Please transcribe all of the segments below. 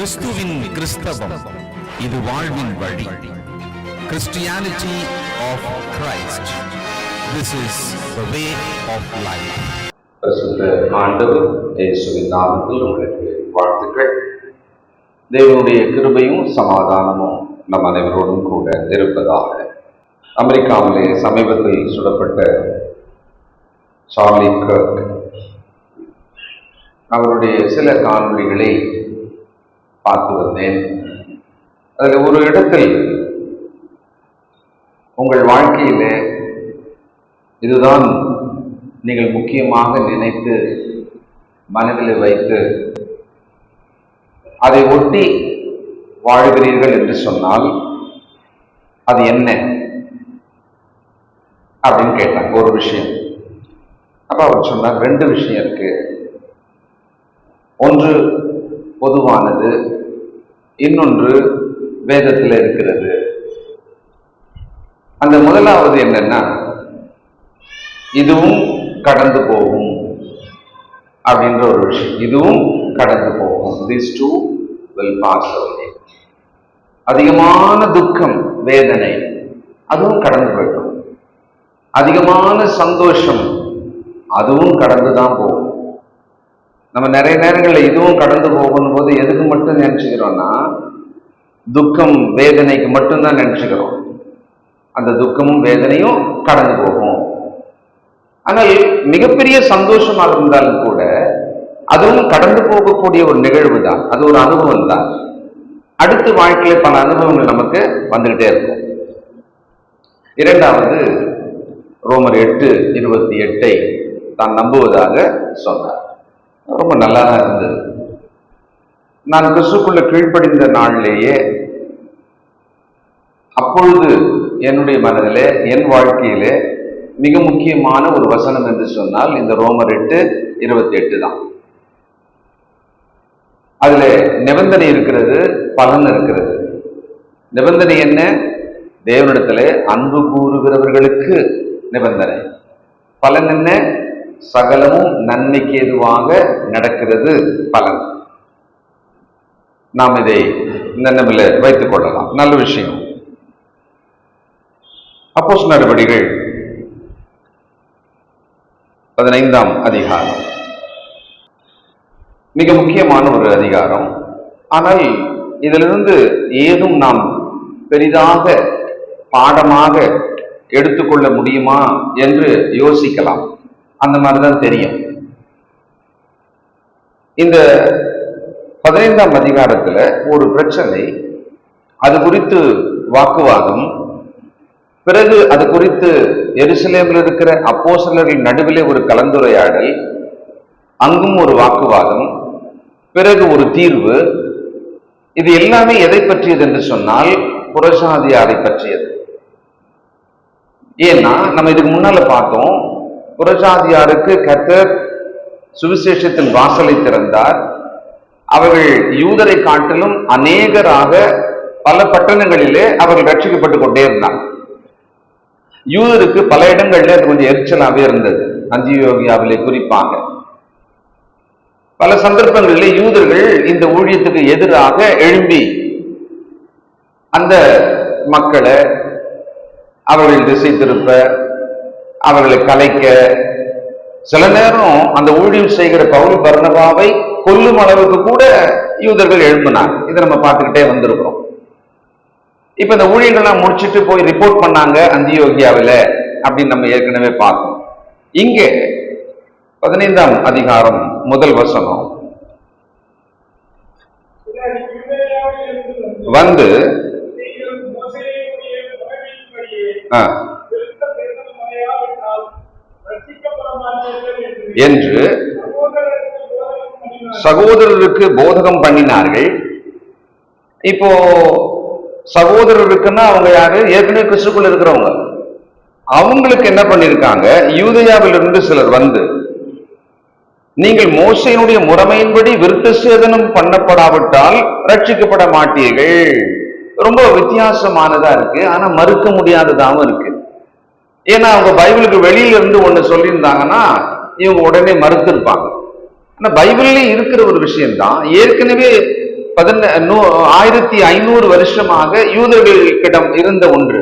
கிறிஸ்துவின் கிறிஸ்தவம் இது வாழ்வின் வழி. Christianity of Christ. This is the way of life. பரிசுத்த ஆண்டவர் இயேசுவின் நாமத்தில் உங்களுக்கு வாழ்த்துக்கள். தேவனுடைய கிருபையும் சமாதானமும் நம் அனைவரோடும் கூட இருப்பதாக. அமெரிக்காவிலே சமீபத்தில் சுடப்பட்ட சார்லி கர்க் அவருடைய சில காணொளிகளை பார்த்து வந்தேன். அதில் ஒரு இடத்தில் உங்கள் வாழ்க்கையில இதுதான் நீங்கள் முக்கியமாக நினைத்து மனதில் வைத்து அதை ஒட்டி வாழ்கிறீர்கள் என்று சொன்னால் அது என்ன அப்படின்னு கேட்டாங்க. ஒரு விஷயம். அப்ப அவர் சொன்னார், ரெண்டு விஷயம் இருக்கு. ஒன்று பொதுவானது, இன்னொன்று வேதத்தில் இருக்கிறது. அந்த முதலாவது என்னன்னா, இதுவும் கடந்து போகும் அப்படின்ற ஒரு விஷயம். இதுவும் கடந்து போகும். These two will pass away. அதிகமான துக்கம், வேதனை, அதுவும் கடந்து போயிடும். அதிகமான சந்தோஷம், அதுவும் கடந்துதான் போகும். நம்ம நிறைய நேரங்களில் இதுவும் கடந்து போகும் போது எதுக்கு மட்டும் நினைச்சுக்கிறோம்னா, துக்கம் வேதனைக்கு மட்டும்தான் நினைச்சுக்கிறோம். அந்த துக்கமும் வேதனையும் கடந்து போகும். ஆனால் மிகப்பெரிய சந்தோஷமாக இருந்தாலும் கூட அதுவும் கடந்து போகக்கூடிய ஒரு நிகழ்வு தான். அது ஒரு அனுபவம் தான். அடுத்த வாழ்க்கையில பல அனுபவங்கள் நமக்கு வந்துகிட்டே இருக்கும். இரண்டாவது, ரோமர் 8:28 தான் நம்புவதாக சொன்னார். ரொம்ப நல்லா தான் இருந்தது. நான் கிறிஸ்துக்குள்ள கீழ்ப்படிந்த நாளிலேயே அப்பொழுது என்னுடைய மனதிலே, என் வாழ்க்கையிலே மிக முக்கியமான ஒரு வசனம் என்று சொன்னால் இந்த ரோமர் 8:28 தான். அதுல நிபந்தனை இருக்கிறது, பலன் இருக்கிறது. நிபந்தனை என்ன? தேவனிடத்திலே அன்பு கூறுகிறவர்களுக்கு நிபந்தனை. பலன் என்ன? சகலமும் நன்மைக்கு ஏதுவாக நடக்கிறது பலன். நாம் இதை நினைவில் வைத்துக் கொள்ளலாம். நல்ல விஷயம். அப்போஸ்தலர் நடவடிக்கைகள் 15ஆம் அதிகாரம் மிக முக்கியமான ஒரு அதிகாரம். ஆனால் இதிலிருந்து ஏதும் நாம் பெரிதாக பாடமாக எடுத்துக்கொள்ள முடியுமா என்று யோசிக்கலாம். அந்த மாதிரிதான் தெரியும். இந்த 15ஆம் அதிகாரத்துல ஒரு பிரச்சனை, அது குறித்து வாக்குவாதம், பிறகு அது குறித்து எருசலேமில் இருக்கிற அப்போஸ்தலர்கள் நடுவிலே ஒரு கலந்துரையாடல், அங்கும் ஒரு வாக்குவாதம், பிறகு ஒரு தீர்வு. இது எல்லாமே எதை பற்றியது என்று சொன்னால் புறஜாதியாரை பற்றியது. ஏன்னா நம்ம இதுக்கு முன்னால பார்த்தோம், புறஜாதியாருக்கு கர்த்தர் சுவிசேஷத்தின் வாசலை திறந்தார். அவர்கள் யூதரை காட்டிலும் அநேகராக பல பட்டணங்களிலே அவர்கள் ரட்சிக்கப்பட்டுக் கொண்டே இருந்தாங்க. யூதருக்கு பல இடங்களிலே அது கொஞ்சம் எரிச்சலாகவே இருந்தது. அந்தியோகியாவிலே குறிப்பாக பல சந்தர்ப்பங்களிலே யூதர்கள் இந்த ஊழியத்துக்கு எதிராக எழும்பி அந்த மக்களை அவர்கள் திசை திருப்ப, அவர்களை கலைக்க, சில நேரம் அந்த ஊழியம் செய்கிற பவுல் பர்னபாவை கொல்லும் அளவுக்கு கூட யூதர்கள் எழும்பினாங்க. இதை நம்ம பார்த்துக்கிட்டே வந்திருக்கிறோம். இப்ப இந்த ஊழியங்கள்லாம் முடிச்சுட்டு போய் ரிப்போர்ட் பண்ணாங்க அந்தியோகியாவில் அப்படின்னு நம்ம ஏற்கனவே பார்த்தோம். இங்கே 15ஆம் அதிகாரம் முதல் வசனம் வந்து என்று சகோதரருக்கு போதகம் பண்ணினார்கள். இப்போ சகோதரருக்குன்னா அவங்க யாரு? ஏற்கனவே கிறிஸ்துக்குள்ள இருக்கிறவங்க. அவங்களுக்கு என்ன பண்ணிருக்காங்க? யூதேயாவில் இருந்து சிலர் வந்து, நீங்கள் மோசேயினுடைய முறைமையின்படி விருத்த சேதனம் பண்ணப்படாவிட்டால் ரட்சிக்கப்பட மாட்டீர்கள். ரொம்ப வித்தியாசமானதா இருக்கு, ஆனா மறுக்க முடியாததாகவும் இருக்கு. ஏன்னா அவங்க பைபிளுக்கு வெளியில இருந்து ஒண்ணு சொல்லியிருந்தாங்கன்னா இவங்க உடனே மறுத்திருப்பாங்க. ஆனா பைபிள்ல இருக்கிற ஒரு விஷயம்தான். ஏற்கனவே 1500 வருஷமாக யூதர்களிடம் இருந்த ஒன்று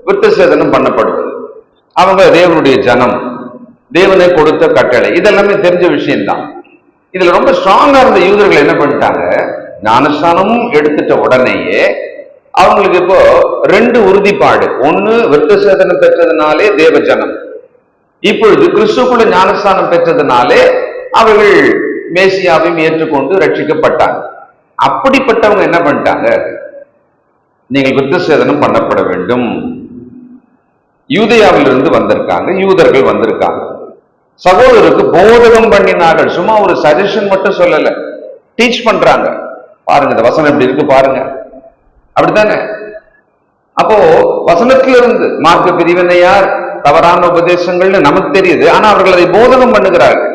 விருத்த சேதனம் பண்ணப்படுவது. அவங்க தேவனுடைய ஜனம், தேவனை கொடுத்த கட்டளை, இதெல்லாமே தெரிஞ்ச விஷயம்தான். இதுல ரொம்ப ஸ்ட்ராங்கா இருந்த யூதர்கள் என்ன பண்ணிட்டாங்க, ஞானஸ்தானமும் எடுத்துட்ட உடனேயே அவங்களுக்கு இப்போ 2 உறுதிப்பாடு. ஒண்ணு, விருத்த சேதனம் பெற்றதுனாலே தேவ ஜனம், இப்பொழுது கிறிஸ்துக்குள்ள ஞானஸ்தானம் பெற்றதுனாலே அவர்கள் மேசியாவையும் ஏற்றுக்கொண்டு ரட்சிக்கப்பட்டாங்க. அப்படிப்பட்டவங்க என்ன பண்ணிட்டாங்க, நீங்கள் விருத்த சேதனம் பண்ணப்பட வேண்டும். யூதேயாவிலிருந்து வந்திருக்காங்க, யூதர்கள் வந்திருக்காங்க. சகோதரருக்கு போதகம் பண்ணினார்கள். சும்மா ஒரு சஜஷன் மட்டும் சொல்லல, டீச் பண்றாங்க. பாருங்க இந்த வசனம் எப்படி இருக்கு பாருங்க, அப்படித்தானே? அப்போ வசனத்திலிருந்து மார்க்க பிரிவினையார் தவறான உபதேசங்கள்னு நமக்கு தெரியுது, ஆனா அவர்கள் அதை போதகம் பண்ணுகிறார்கள்.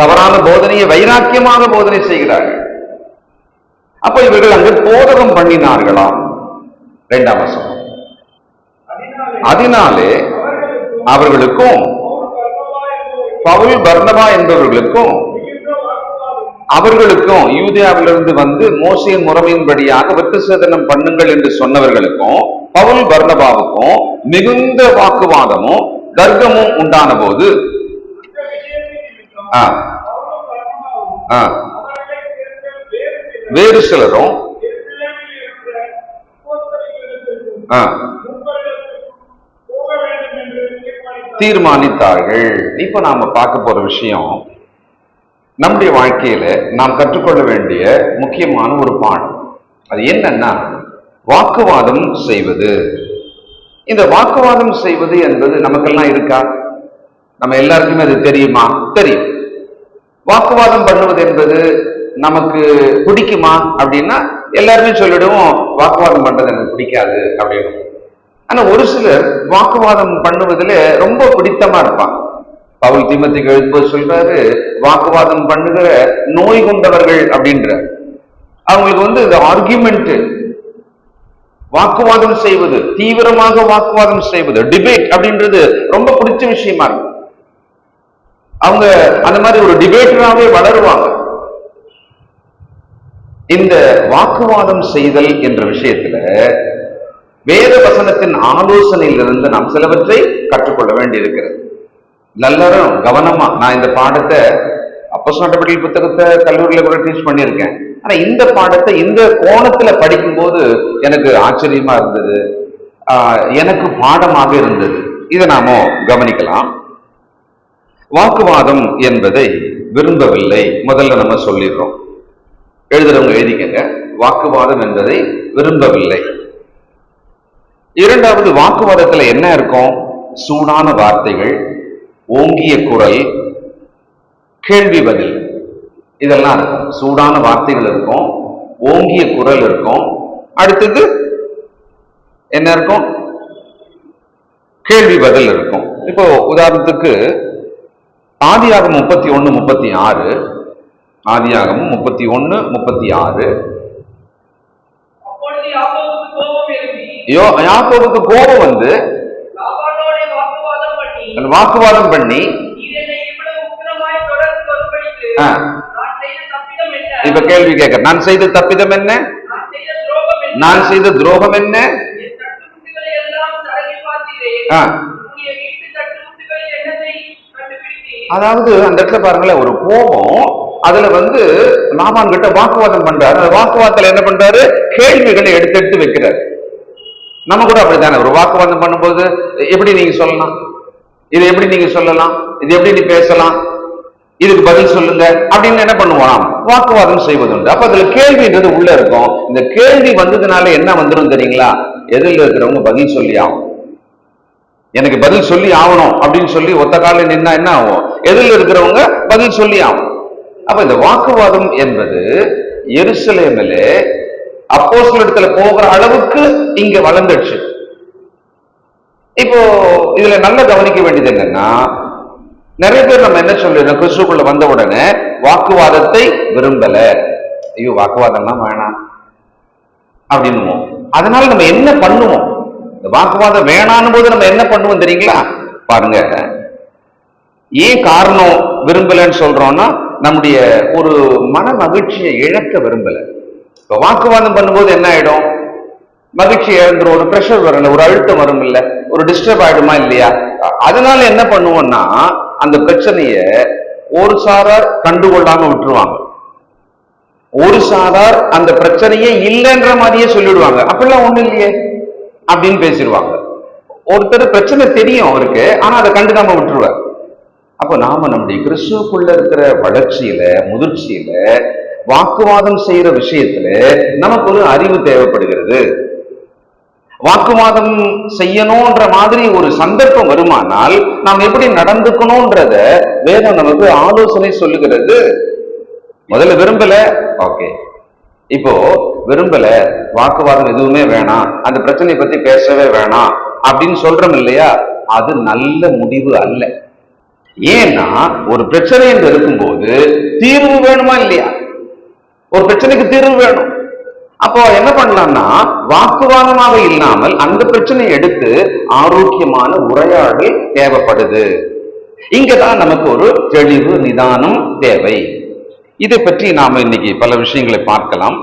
தவறான போதனையை வைராக்கியமாக போதனை செய்கிறார்கள். அப்ப இவர்கள் அங்கு போதகம் பண்ணினார்களாம். 2ஆம் வசனம், அதனாலே அவர்களுக்கும் பவுல் பர்னபா என்பவர்களுக்கும் அவர்களுக்கும் யூதேயாவிலிருந்து வந்து மோசேயின் முறைமையின்படியாக விருத்த சேதனம் பண்ணுங்கள் என்று சொன்னவர்களுக்கும் பவுல் பர்னபாவுக்கும் மிகுந்த வாக்குவாதமும் தர்க்கமும் உண்டான போது வேறு சிலரும் தீர்மானித்தார்கள். இப்ப நாம பார்க்க போற விஷயம், நம்முடைய வாழ்க்கையில நாம் கற்றுக்கொள்ள வேண்டிய முக்கியமான ஒரு பாடம். அது என்னன்னா, வாக்குவாதம் செய்வது. இந்த வாக்குவாதம் செய்வது என்பது நமக்கெல்லாம் இருக்கா? நம்ம எல்லாருக்குமே அது தெரியுமா? தெரியும். வாக்குவாதம் பண்ணுவது என்பது நமக்கு பிடிக்குமா அப்படின்னா எல்லாருமே சொல்லிடுவோம், வாக்குவாதம் பண்றது எனக்கு பிடிக்காது அப்படின்னு. ஆனா ஒரு சிலர் வாக்குவாதம் பண்ணுவதில் ரொம்ப பிடித்தமா இருப்பாங்க. பவுல் தீமோத்தேயுக்கு எழுதும்போது சொல்றாரு, வாக்குவாதம் பண்ணுகிற நோய் கொண்டவர்கள் அப்படின்ற. அவங்களுக்கு இந்த ஆர்கியூமெண்ட், வாக்குவாதம் செய்வது, தீவிரமாக வாக்குவாதம் செய்வது, டிபேட் அப்படின்றது ரொம்ப பிடிச்ச விஷயமா இருக்கு. அவங்க அந்த மாதிரி ஒரு டிபேட்டராகவே வளருவாங்க. இந்த வாக்குவாதம் செய்தல் என்ற விஷயத்துல வேத வசனத்தின் ஆலோசனையிலிருந்து நாம் சிலவற்றை கற்றுக்கொள்ள வேண்டி இருக்கிறது. எல்லாரும் கவனமா, நான் இந்த பாடத்தை அப்போஸ்தலர் நடவடிக்கைகள் புத்தகத்தை கல்லூரியில கூட டீச் பண்ணியிருக்கேன். ஆனா இந்த பாடத்தை இந்த கோணத்துல படிக்கும்போது எனக்கு ஆச்சரியமா இருந்தது, எனக்கு பாடமாக இருந்தது. இதை நாம கவனிக்கலாம். வாக்குவாதம் என்பதை விரும்பவில்லை, முதல்ல நம்ம சொல்லிடுறோம். எழுதுறவங்க எழுதிக்கங்க, வாக்குவாதம் என்பதை விரும்பவில்லை. இரண்டாவது, வாக்குவாதத்துல என்ன இருக்கும்? சூடான வார்த்தைகள், ஓங்கிய குரல், கேள்வி பதில், இதெல்லாம் இருக்கும். சூடான வார்த்தைகள் இருக்கும், ஓங்கிய குரல் இருக்கும். அடுத்தது என்ன இருக்கும்? கேள்வி பதில் இருக்கும். இப்போ உதாரணத்துக்கு ஆதியாகமம் 31:36, ஆதியாகமம் 31:36. யாக்கோபுக்கு கோபம் வந்து வாக்குவாதம் பண்ணி, இப்ப கேள்வி கேட்க, நான் செய்த தப்பிதம் என்ன? நான் செய்த துரோகம் என்ன? அதாவது அந்த இடத்துல பாருங்களேன், ஒரு கோபம், அதுல லாபான் கிட்ட வாக்குவாதம் பண்றாரு. அந்த வாக்குவாதத்துல என்ன பண்றாரு? கேள்விகளை எடுத்து வைக்கிறாரு. நம்ம கூட அப்படித்தானே, ஒரு வாக்குவாதம் பண்ணும்போது எப்படி நீங்க சொல்லலாம், இது எப்படி நீங்க சொல்லலாம், இது எப்படி நீ பேசலாம், இதுக்கு பதில் சொல்லுங்க அப்படின்னு என்ன பண்ணுவோம்? வாக்குவாதம் செய்வதுண்டு. அப்ப அதுல கேள்வின்றது உள்ள இருக்கும். இந்த கேள்வி வந்ததுனால என்ன வந்துடும் தெரியுங்களா? எதிரில் இருக்கிறவங்க பதில் சொல்லி ஆகும், எனக்கு பதில் சொல்லி ஆகணும் அப்படின்னு சொல்லி ஒத்த காலில் நின்னா என்ன ஆகும்? எதிரில் இருக்கிறவங்க பதில் சொல்லி ஆகும். அப்ப இந்த வாக்குவாதம் என்பது எருசலேமிலே அப்போஸ்தலரிடத்துல போகிற அளவுக்கு இங்க வளர்ந்துடுச்சு. இப்போ இதுல நல்ல கவனிக்க வேண்டியது என்னன்னா, நிறைய பேர் நம்ம என்ன சொல்லிடுறோம், கிறிஸ்துக்குள்ள வந்த உடனே வாக்குவாதத்தை விரும்பல, ஐயோ வாக்குவாதம்லாம் வேணாம் அப்படின்னுவோம். அதனால நம்ம என்ன பண்ணுவோம்? இந்த வாக்குவாதம் வேணான்னு போது நம்ம என்ன பண்ணுவோம் தெரியுங்களா? பாருங்க, ஏன் காரணம் விரும்பலன்னு சொல்றோம்னா, நம்முடைய ஒரு மன மகிழ்ச்சியை இழக்க விரும்பல. இப்ப வாக்குவாதம் பண்ணும்போது என்ன ஆயிடும்? மகிழ்ச்சி இழந்துரும், ஒரு பிரஷர் வரல, ஒரு அழுத்தம் வரும், இல்ல ஒரு டிஸ்டர்ப் ஆயிடுமா இல்லையா? அதனால என்ன பண்ணுவோம்னா அந்த பிரச்சனைய ஒரு சாரார் கண்டுகொள்ளாம விட்டுருவாங்க, ஒரு சாரார் அந்த பிரச்சனையே இல்லைன்ற மாதிரியே சொல்லிடுவாங்க, அப்படிலாம் ஒண்ணு இல்லையே அப்படின்னு பேசிடுவாங்க. ஒருத்தர் பிரச்சனை தெரியும் அவருக்கு, ஆனா அதை கண்டுக்காம விட்டுருவார். அப்ப நாம நம்முடைய கிறிஸ்துவுக்குள்ள இருக்கிற வளர்ச்சியில, முதிர்ச்சியில, வாக்குவாதம் செய்யற விஷயத்துல நமக்கு ஒரு அறிவு தேவைப்படுகிறது. வாக்குவாதம் செய்யணும்ன்ற மாதிரி ஒரு சந்தர்ப்பம் வருமானால் நாம் எப்படி நடந்துக்கணும்ன்றத வேதம் நமக்கு ஆலோசனை சொல்லுகிறது. முதல்ல விரும்பல, ஓகே, இப்போ விரும்பல, வாக்குவாதம் எதுவுமே வேணாம், அந்த பிரச்சனையை பத்தி பேசவே வேணாம் அப்படின்னு சொல்றோம் இல்லையா? அது நல்ல முடிவு அல்ல. ஏன்னா ஒரு பிரச்சனை என்று இருக்கும்போது தீர்வு வேணுமா இல்லையா? ஒரு பிரச்சனைக்கு தீர்வு வேணும். அப்போ என்ன பண்ணலாம்னா வாக்குவாதமாக இல்லாமல் அந்த பிரச்சனையை எடுத்து ஆரோக்கியமான உரையாடல் தேவைப்படுது. இங்கதான் நமக்கு ஒரு தெளிவு, நிதானம் தேவை. இதை பற்றி நாம இன்னைக்கு பல விஷயங்களை பார்க்கலாம்.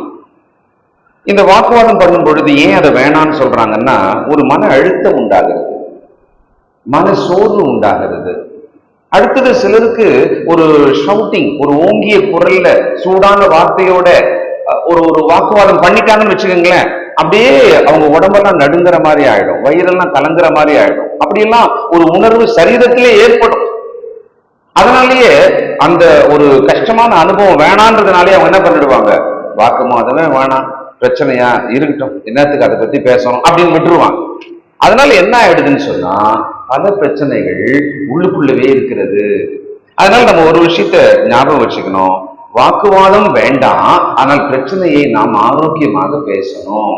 இந்த வாக்குவாதம் பண்ணும் பொழுது ஏன் அதை வேணான்னு சொல்றாங்கன்னா, ஒரு மன அழுத்தம் உண்டாகிறது, மன சோர்வு உண்டாகிறது. அடுத்தது சிலருக்கு ஒரு ஷவுட்டிங், ஒரு ஓங்கிய குரல்ல சூடான வார்த்தையோட ஒரு ஒரு வாக்குவாதம் பண்ணிட்டாங்கன்னு வச்சுக்கோங்களேன், அப்படியே அவங்க உடம்பெல்லாம் நடுங்குற மாதிரி ஆயிடும், வயிறெல்லாம் கலங்குற மாதிரி ஆயிடும். அப்படியெல்லாம் ஒரு உணர்வு சரீரத்திலே ஏற்படும். அதனாலேயே அந்த ஒரு கஷ்டமான அனுபவம் வேணான்றதுனாலே அவங்க என்ன பண்ணிடுவாங்க, வாக்குவாதமே வேணாம், பிரச்சனையா இருக்கட்டும், என்னத்துக்கு அதை பத்தி பேசணும் அப்படின்னு விட்டுருவாங்க. அதனால என்ன ஆயிடுதுன்னு சொன்னா பல பிரச்சனைகள் உள்ளுக்குள்ளவே இருக்கிறது. அதனால நம்ம ஒரு விஷயத்த ஞாபகம் வச்சுக்கணும், வாக்குவாதம் வேண்டாம், ஆனால் பிரச்சனையை நாம் ஆரோக்கியமாக பேசணும்.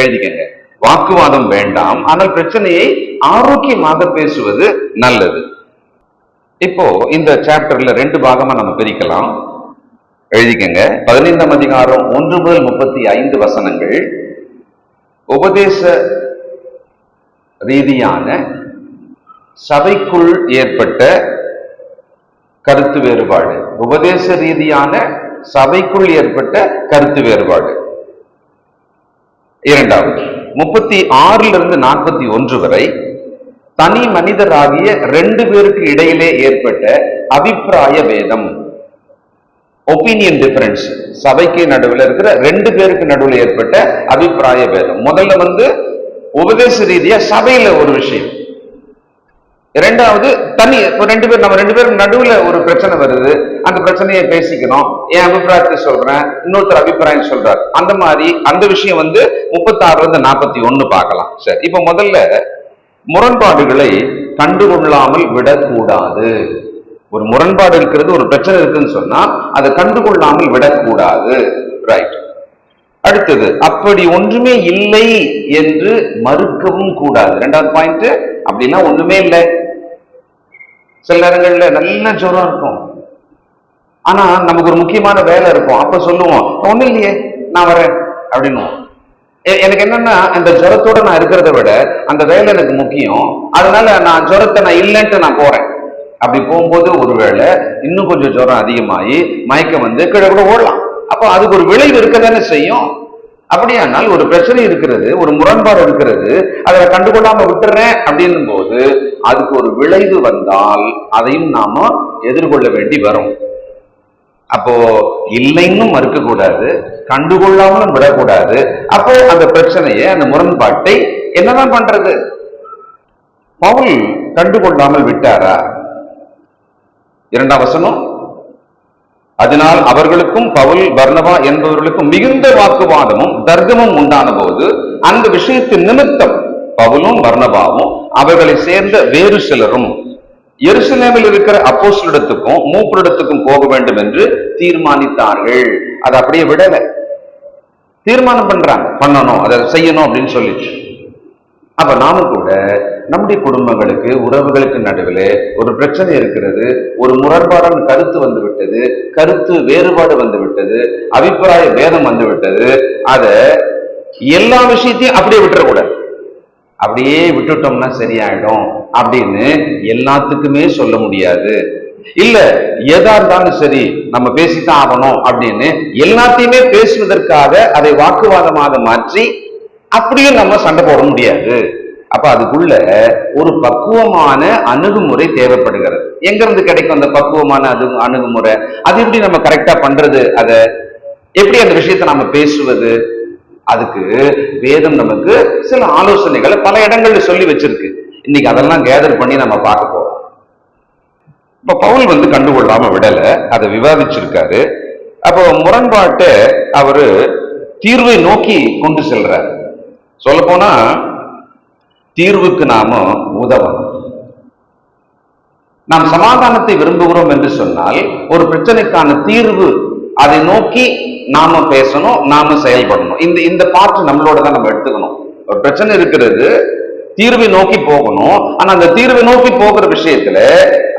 எழுதிக்கங்க, வாக்குவாதம் வேண்டாம், ஆனால் பிரச்சனையை ஆரோக்கியமாக பேசுவது நல்லது. இப்போ இந்த சாப்டர்ல 2 பாகமா நம்ம பிரிக்கலாம். எழுதிக்கங்க, 15ஆம் அதிகாரம் 1 முதல் 35 வசனங்கள் உபதேச ரீதியான சபைக்குள் ஏற்பட்ட கருத்து வேறுபாடு. உபதேச ரீதியான சபைக்குள் ஏற்பட்ட கருத்து வேறுபாடு. இரண்டாவது 36 41 வரை தனி மனிதராகிய 2 பேருக்கு இடையிலே ஏற்பட்ட அபிப்பிராய வேதம், ஒப்பீனியன் டிஃபரன்ஸ். சபைக்கு நடுவில் இருக்கிற 2 பேருக்கு நடுவில் ஏற்பட்ட அபிப்பிராய வேதம். முதல்ல உபதேச ரீதியா சபையில ஒரு விஷயம், இரண்டாவது தனி நம்ம 2 பேருக்கு நடுவுல ஒரு பிரச்சனை வருது, அந்த பிரச்சனையை பேசிக்கணும், என் அபிப்பிராயத்தை சொல்றேன், இன்னொருத்தர் அபிப்பிராயம் சொல்றாரு, அந்த மாதிரி அந்த விஷயம் 36 41 பார்க்கலாம். சரி, இப்ப முதல்ல முரண்பாடுகளை கண்டுகொள்ளாமல் விடக்கூடாது. ஒரு முரண்பாடு இருக்கிறது, ஒரு பிரச்சனை இருக்குன்னு சொன்னா அதை கண்டுகொள்ளாமல் விடக்கூடாது. ரைட். அடுத்தது, அப்படி ஒன்றுமே இல்லை என்று மறுக்கவும் கூடாது. 2வது பாயிண்ட், அப்படின்னா ஒண்ணுமே இல்லை. சில நேரங்கள்ல நல்ல ஜுரம் இருக்கும், ஆனா நமக்கு ஒரு முக்கியமான வேலை இருக்கும், அப்ப சொல்லுவோம் ஒண்ணும் இல்லையே நான் வரேன் அப்படின்னு. எனக்கு என்னன்னா, இந்த ஜுரத்தோட நான் இருக்கிறத விட அந்த வேலை எனக்கு முக்கியம், அதனால நான் ஜுரத்தை நான் இல்லைன்ட்டு நான் போறேன். அப்படி போகும்போது ஒருவேளை இன்னும் கொஞ்சம் ஜுரம் அதிகமாகி மயக்கம் கீழே கூட ஓடலாம். அப்போ அதுக்கு ஒரு விளைவு இருக்கதானே செய்யும். அப்படியானால் ஒரு பிரச்சனை இருக்கிறது, ஒரு முரண்பாடு இருக்கிறது, அதை கண்டுகொள்ளாம விட்டுறேன் அப்படின்னும் போது அதுக்கு ஒரு விளைவு வந்தால் அதையும் நாம எதிர்கொள்ள வேண்டி வரும். அப்போ இல்லைன்னு மறுக்க கூடாது, கண்டுகொள்ளாமலும் விடக்கூடாது. அப்போ அந்த பிரச்சனையை, அந்த முரண்பாட்டை என்னதான் பண்றது? பவுல் கண்டுகொள்ளாமல் விட்டாரா? 2ஆம் வசனம், அதனால் அவர்களுக்கும் பவுல் பர்னபா என்பவர்களுக்கும் மிகுந்த வாக்குவாதமும் தர்க்கமும் உண்டான போது அந்த விஷயத்தின் நிமித்தம் பவுலும் பர்னபாவும் அவர்களை சேர்ந்த வேறு சிலரும் எருசலேமில் இருக்கிற அப்போஸ்தலரிடத்துக்கும் மூப்பரிடத்துக்கும் போக வேண்டும் என்று தீர்மானித்தார்கள். அதை அப்படியே விடல, தீர்மானம் பண்றாங்க, பண்ணணும், அதை செய்யணும் அப்படின்னு சொல்லிச்சு. அப்ப நாம கூட நம்முடைய குடும்பங்களுக்கு, உறவுகளுக்கு நடுவில் ஒரு பிரச்சனை இருக்கிறது, ஒரு முரண்பாடான கருத்து விட்டது, கருத்து வேறுபாடு விட்டது, அபிப்பிராய பேதம் விட்டது, அத எல்லா விஷயத்தையும் அப்படியே விட்டுறக்கூடாது. அப்படியே விட்டுட்டோம்னா சரியாயிடும் அப்படின்னு எல்லாத்துக்குமே சொல்ல முடியாது. இல்ல எதா இருந்தாலும் சரி நம்ம பேசித்தான் ஆகணும் அப்படின்னு எல்லாத்தையுமே பேசுவதற்காக அதை வாக்குவாதமாக மாற்றி அப்படியும் நம்ம சண்டை போட முடியாது. அப்ப அதுக்குள்ள ஒரு பக்குவமான அணுகுமுறை தேவைப்படுகிறது. எங்க இருந்து கிடைக்கும் அந்த பக்குவமான அணுகுமுறை? அது எப்படி நம்ம கரெக்டா பண்றது? அதை எப்படி அந்த விஷயத்தை நம்ம பேசுவது? அதுக்கு வேதம் நமக்கு சில ஆலோசனைகளை பல இடங்கள்ல சொல்லி வச்சிருக்கு. இன்னைக்கு அதெல்லாம் கேதர் பண்ணி நம்ம பார்க்க போறோம். இப்ப பவுல் கண்டுகொள்ளாம விடல, அதை விவாதிச்சிருக்காரு. அப்போ முரண்பாட்டை அவரு தீர்வை நோக்கி கொண்டு செல்றார். சொல்ல போனா தீர்வுக்கு நாம உதவணும். நாம் சமாதானத்தை விரும்புகிறோம் என்று சொன்னால் ஒரு பிரச்சனைக்கான தீர்வு அதை நோக்கி நாம பேசணும், நாம செயல்படணும். இந்த பாட்டு நம்மளோட தான் நம்ம எடுத்துக்கணும். ஒரு பிரச்சனை இருக்கிறது, தீர்வை நோக்கி போகணும். ஆனா அந்த தீர்வை நோக்கி போகிற விஷயத்துல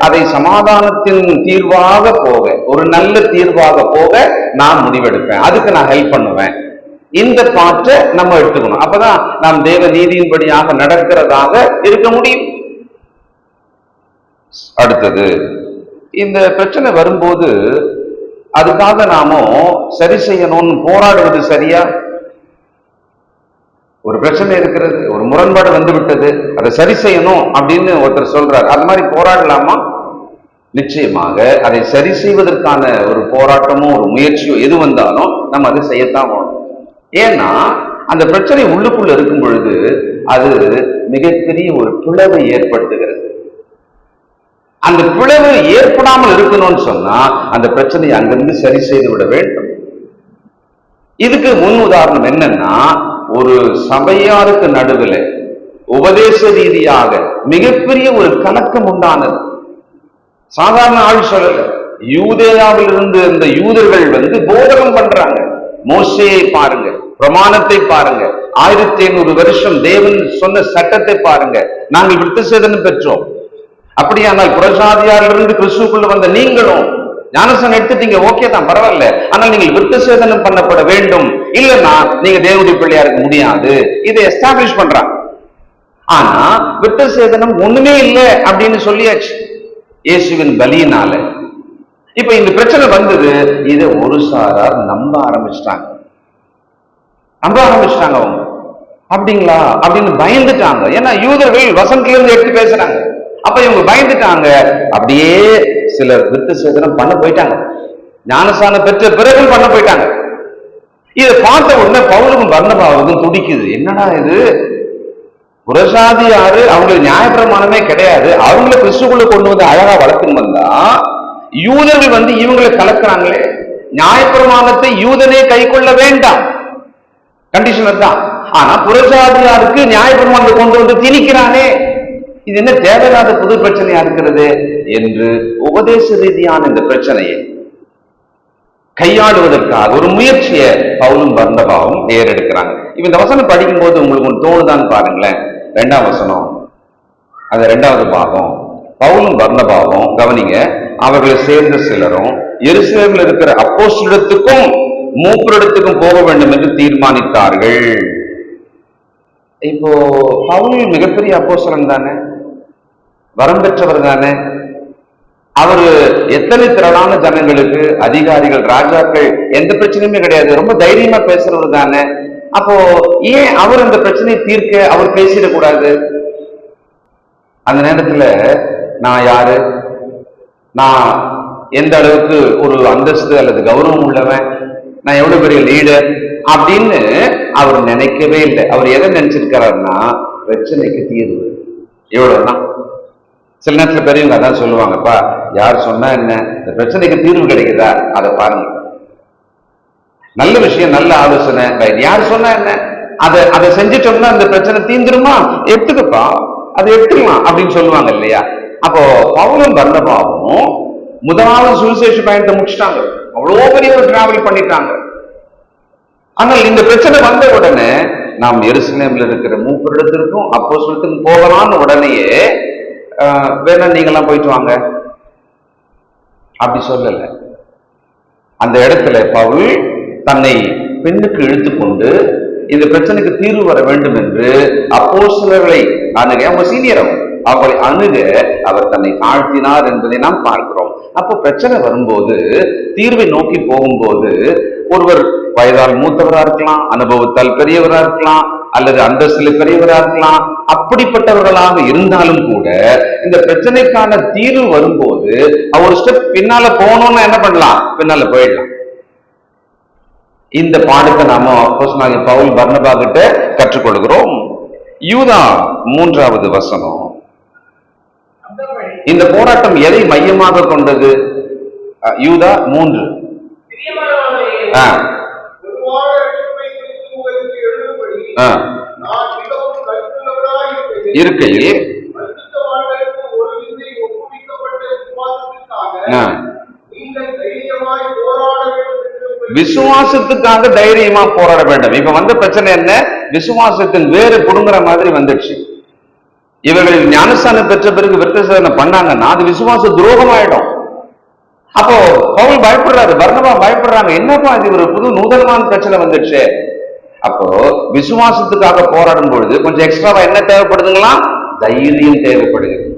அதை சமாதானத்தின் தீர்வாக போக, ஒரு நல்ல தீர்வாக போக நான் முடிவெடுப்பேன், அதுக்கு நான் ஹெல்ப் பண்ணுவேன். இந்த பாட்டை நம்ம எடுத்துக்கணும். அப்பதான் நாம் தேவ நீதியின்படியாக நடக்கிறதாக இருக்க முடியும். அடுத்தது, இந்த பிரச்சனை வரும்போது அதுக்காக நாம சரி செய்யணும்னு போராடுவது சரியா? ஒரு பிரச்சனை இருக்கிறது, ஒரு முரண்பாடு வந்து விட்டது, அதை சரி செய்யணும் அப்படின்னு ஒருத்தர் சொல்றாரு, அது மாதிரி போராடலாமா? நிச்சயமாக அதை சரி செய்வதற்கான ஒரு போராட்டமோ ஒரு முயற்சியோ எது வந்தாலும் நம்ம அதை செய்யத்தான் வேணும். ஏன்னா அந்த பிரச்சனை உள்ளுக்குள்ள இருக்கும் பொழுது அது மிகப்பெரிய ஒரு பிளவை ஏற்படுத்துகிறது. அந்த பிளவு ஏற்படாமல் இருக்கணும்னு சொன்னா அந்த பிரச்சனையை அங்கிருந்து சரி செய்து விட வேண்டும். இதுக்கு முன் உதாரணம் என்னன்னா, ஒரு சபையாருக்கு நடுவில் உபதேச ரீதியாக மிகப்பெரிய ஒரு கலக்கம் உண்டானது. சாதாரண ஆள் சொல்லல, யூதேயாவில் இருந்து இந்த யூதர்கள் போதகம் பண்றாங்க. மோசேயை பாருங்க, பிரமாணத்தை பாருங்க, 1500 வருஷம் தேவன் சொன்ன சட்டத்தை பாருங்க, நாங்கள் விருத்தசேதனம் பெற்றோம். அப்படியானால் புறஜாதியாரிலிருந்து கிறிஸ்துக்குள்ள வந்த நீங்களும் ஞானஸ்நானம் எடுத்துட்டீங்க, ஓகே தான், பரவாயில்ல. ஆனால் நீங்கள் விருத்தசேதனம் பண்ணப்பட வேண்டும், இல்லைன்னா நீங்க தேவனுடைய பிள்ளையா இருக்க முடியாது. இதை எஸ்டாப்ளிஷ் பண்றாங்க. ஆனா விருத்தசேதனம் ஒண்ணுமே இல்லை அப்படின்னு சொல்லியாச்சு இயேசுவின் பலியினால. இப்ப இந்த பிரச்சனை வந்தது, இதை ஒரு சாரார் நம்ப ஆரம்பிச்சிட்டாங்க. அவங்க அப்படிங்களா அப்படின்னு பயந்துட்டாங்க. ஏன்னா யூதர்கள் வசனத்துல இருந்து எடுத்து பேசுறாங்க. அப்ப இவங்க பயந்துட்டாங்க. அப்படியே சிலர் விருத்தசேதனம் பண்ண போயிட்டாங்க, ஞானஸ்நானம் பெற்ற பிறகு பண்ண போயிட்டாங்க. இதை பார்த்த உடனே பவுலுக்கும் பர்னபாவுக்கும் துடிக்குது. என்னடா இது, புறஜாதியாரு அவங்களுக்கு நியாயப்பிரமாணமே கிடையாது, அவங்கள கிறிஸ்துக்குள்ள கொண்டு வந்து அழகா வளர்த்துன்னு வந்தா யூதர்கள் இவங்களை கலக்குறாங்களே. நியாயப்பிரமாணத்தை யூதனே கை கொள்ள வேண்டாம், கண்டிஷனர் தான். ஆனா புறஜாதியாருக்கு நியாயப்பிரமாணத்தை கொண்டு வந்து திணிக்கிறானே, இது என்ன தேவையில்லாத புது பிரச்சனையா இருக்கிறது என்று உபதேச ரீதியான இந்த பிரச்சனையை கையாளுவதற்காக ஒரு முயற்சியை பவுலும் பர்னபாவும் ஏறெடுக்கிறாங்க. இப்ப இந்த வசனம் படிக்கும் போது உங்களுக்கு ஒன்று தோணுதான் பாருங்களேன். 2ஆம் வசனம், அது 2வது பாகம். பவுலும் பர்னபாவும் கவனிங்க, அவர்களை சேர்ந்த சிலரும் எருசலேமில் இருக்கிற அப்போஸ்தலரிடத்துக்கும் மூப்பரிடத்துக்கும் போக வேண்டும் என்று தீர்மானித்தார்கள். இப்போ பவுல் மிகப்பெரிய அப்போஸ்தலன் தானே, வரம் பெற்றவர் தானே. அவரு எத்தனை திரளான ஜனங்களுக்கு, அதிகாரிகள், ராஜாக்கள், எந்த பிரச்சனையுமே கிடையாது, ரொம்ப தைரியமா பேசுறவர் தானே. அப்போ ஏன் அவர் இந்த பிரச்சனையை தீர்க்க அவர் பேசிடக்கூடாது? அந்த நேரத்துல நான் யாரு, நான் எந்த அளவுக்கு ஒரு அந்தஸ்து அல்லது கௌரவம் உள்ளவன், நான் எவ்வளவு பெரிய லீடர் அப்படின்னு அவர் நினைக்கவே இல்லை. அவர் எதை நினைச்சிருக்கிறாருன்னா பிரச்சனைக்கு தீர்வு. எவ்வளவுதான் சில நேரத்துல பெரியவங்க அதான் சொல்லுவாங்கப்பா, யார் சொன்னா என்ன, இந்த பிரச்சனைக்கு தீர்வு கிடைக்குதா அதை பாருங்க, நல்ல விஷயம், நல்ல ஆலோசனை, யார் சொன்னா என்ன, அதை செஞ்சிட்டோம்னா இந்த பிரச்சனை தீந்துருமா, எடுத்துக்கப்பா, அதை எடுத்துக்கலாம் அப்படின்னு சொல்லுவாங்க இல்லையா. அப்போ பவுலும் பர்னபாவும் முதலாவது சுவிசேஷ பயணத்தை முடிச்சுட்டாங்க, அவ்வளோ பெரிய ஒரு டிராவல் பண்ணிட்டாங்க. ஆனால் இந்த பிரச்சனை வந்த உடனே நாம் எருசலேமில் இருக்கிற மூப்பரிடத்திற்கும் அப்போஸ்தலருக்கும் போகலாம்னு உடனேயே வேணா நீங்கெல்லாம் போயிட்டு வாங்க அப்படி சொல்லல. அந்த இடத்துல பவுல் தன்னை பெண்ணுக்கு இழுத்துக்கொண்டு இந்த பிரச்சனைக்கு தீர்வு வர வேண்டும் என்று அப்போஸ்தலர்களை, அவங்க சீனியர், அவர்களை அணுக அவர் தன்னை தாழ்த்தினார் என்பதை நாம் பார்க்கிறோம். அப்போ பிரச்சனை வரும்போது, தீர்வை நோக்கி போகும்போது, ஒருவர் வயதால் மூத்தவரா இருக்கலாம், அனுபவத்தால் பெரியவரா இருக்கலாம், அல்லது அந்தஸ்துல பெரியவரா இருக்கலாம். அப்படிப்பட்டவர்களாக இருந்தாலும் கூட இந்த பிரச்சனைக்கான தீர்வு வரும்போது ஒரு ஸ்டெப் பின்னால போகணும்னு என்ன பண்ணலாம்? பின்னால போயிடலாம். இந்த பாடத்தை நாம அப்போஸ்தலனாகிய பவுல் பர்னபா கிட்ட கற்றுக்கொள்கிறோம். யூதா 3வது வசனம். இந்த போராட்டம் எதை மையமாக கொண்டது? யூதா 3. இருக்கையில் விசுவாசத்துக்காக தைரியமா போராட வேண்டும். இப்ப வந்த பிரச்சனை என்ன? விசுவாசத்தின் வேறு புடுங்குற மாதிரி வந்துடுச்சு. இவர்கள் ஞானஸ்தானம் பெற்ற பிறகு விருத்தசேதனை பண்ணாங்கன்னா அது விசுவாச துரோகம் ஆயிடும். அப்போ பவுல் பயப்படுறாரு, பர்னபா பயப்படுறாங்க. என்னப்பா இது ஒரு புது நூதனமான பிரச்சனை வந்துடுச்சு. அப்போ விசுவாசத்துக்காக போராடும் பொழுது கொஞ்சம் எக்ஸ்ட்ராவா என்ன தேவைப்படுதுங்களா? தைரியம் தேவைப்படுகிறது.